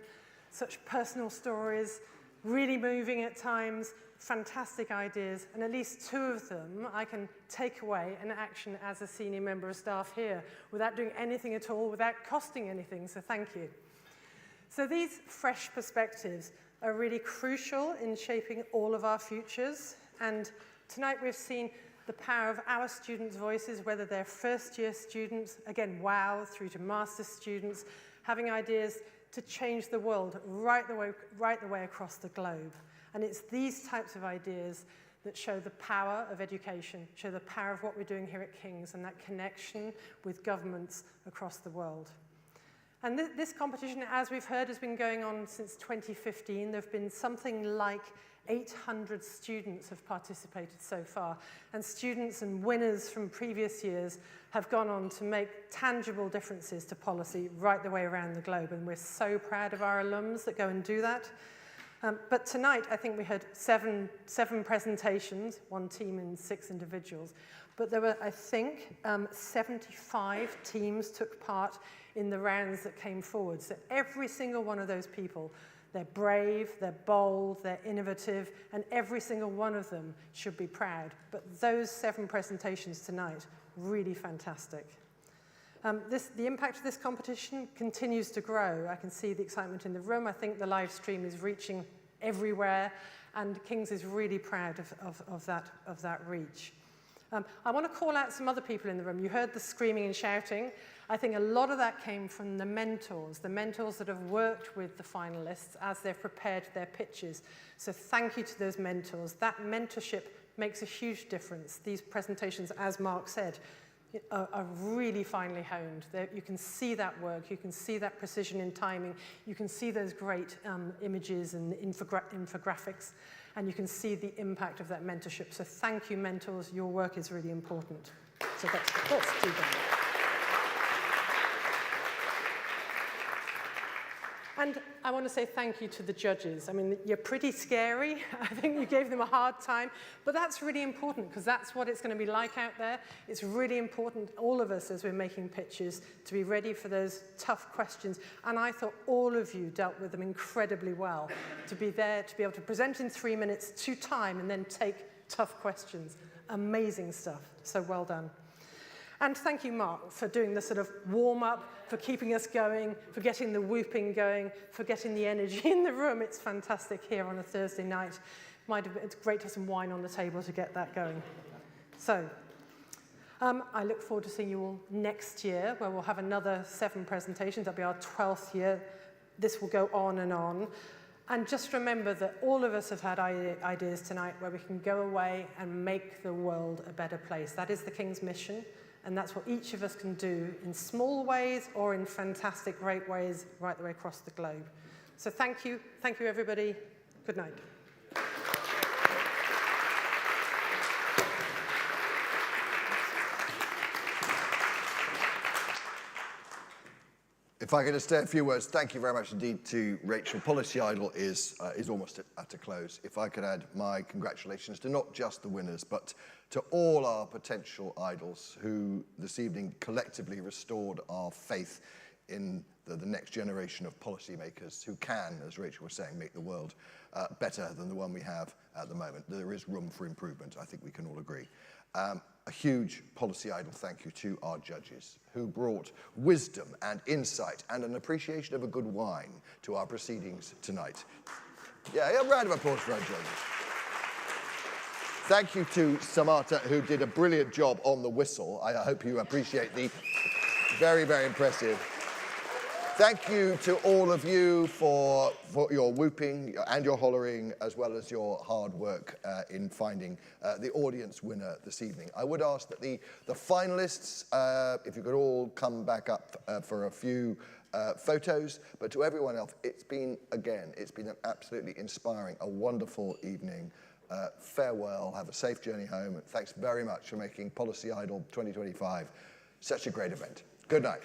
such personal stories, really moving at times, fantastic ideas, and at least 2 of them I can take away and action as a senior member of staff here without doing anything at all, without costing anything, so thank you. So these fresh perspectives are really crucial in shaping all of our futures, and tonight we've seen the power of our students' voices, whether they're first-year students, again, wow, through to master's students, having ideas to change the world right the way across the globe. And it's these types of ideas that show the power of education, show the power of what we're doing here at King's and that connection with governments across the world. And this competition, as we've heard, has been going on since 2015. There have been something like 800 students have participated so far. And students and winners from previous years have gone on to make tangible differences to policy right the way around the globe. And we're so proud of our alums that go and do that. But tonight, I think we had seven presentations, 1 team and 6 individuals. But there were, I think, 75 teams took part in the rounds that came forward. So every single one of those people, they're brave, they're bold, they're innovative, and every single one of them should be proud. But those 7 presentations tonight, really fantastic. The impact of this competition continues to grow. I can see the excitement in the room. I think the live stream is reaching everywhere, and King's is really proud of that reach. I want to call out some other people in the room. You heard the screaming and shouting. I think a lot of that came from the mentors that have worked with the finalists as they've prepared their pitches. So thank you to those mentors. That mentorship makes a huge difference. These presentations, as Mark said, are really finely honed. You can see that work, you can see that precision in timing, you can see those great images and infographics, and you can see the impact of that mentorship. So thank you, mentors, your work is really important. So let's do that. And I want to say thank you to the judges. I mean, you're pretty scary. I think you gave them a hard time, but that's really important because that's what it's going to be like out there. It's really important, all of us, as we're making pitches, to be ready for those tough questions. And I thought all of you dealt with them incredibly well, to be there, to be able to present in 3 minutes to time and then take tough questions. Amazing stuff. So well done. And thank you, Mark, for doing the sort of warm-up, for keeping us going, for getting the whooping going, for getting the energy in the room. It's fantastic here on a Thursday night. It's great to have some wine on the table to get that going. So, I look forward to seeing you all next year, where we'll have another 7 presentations. That'll be our 12th year. This will go on and on. And just remember that all of us have had ideas tonight where we can go away and make the world a better place. That is the King's mission. And that's what each of us can do in small ways or in fantastic, great ways right the way across the globe. So thank you. Thank you, everybody. Good night. If I could just say a few words, thank you very much indeed to Rachel. Policy Idol is almost at a close. If I could add my congratulations to not just the winners, but to all our potential idols who this evening collectively restored our faith in the next generation of policymakers who can, as Rachel was saying, make the world better than the one we have at the moment. There is room for improvement, I think we can all agree. A huge Policy Idol thank you to our judges who brought wisdom and insight and an appreciation of a good wine to our proceedings tonight. Yeah, a round of applause for our judges. Thank you to Samata, who did a brilliant job on the whistle. I hope you appreciate the very, very impressive. Thank you to all of you for your whooping and your hollering, as well as your hard work in finding the audience winner this evening. I would ask that the finalists, if you could all come back up for a few photos, but to everyone else, it's been an absolutely inspiring, a wonderful evening. Farewell, have a safe journey home, and thanks very much for making Policy Idol 2025 such a great event. Good night.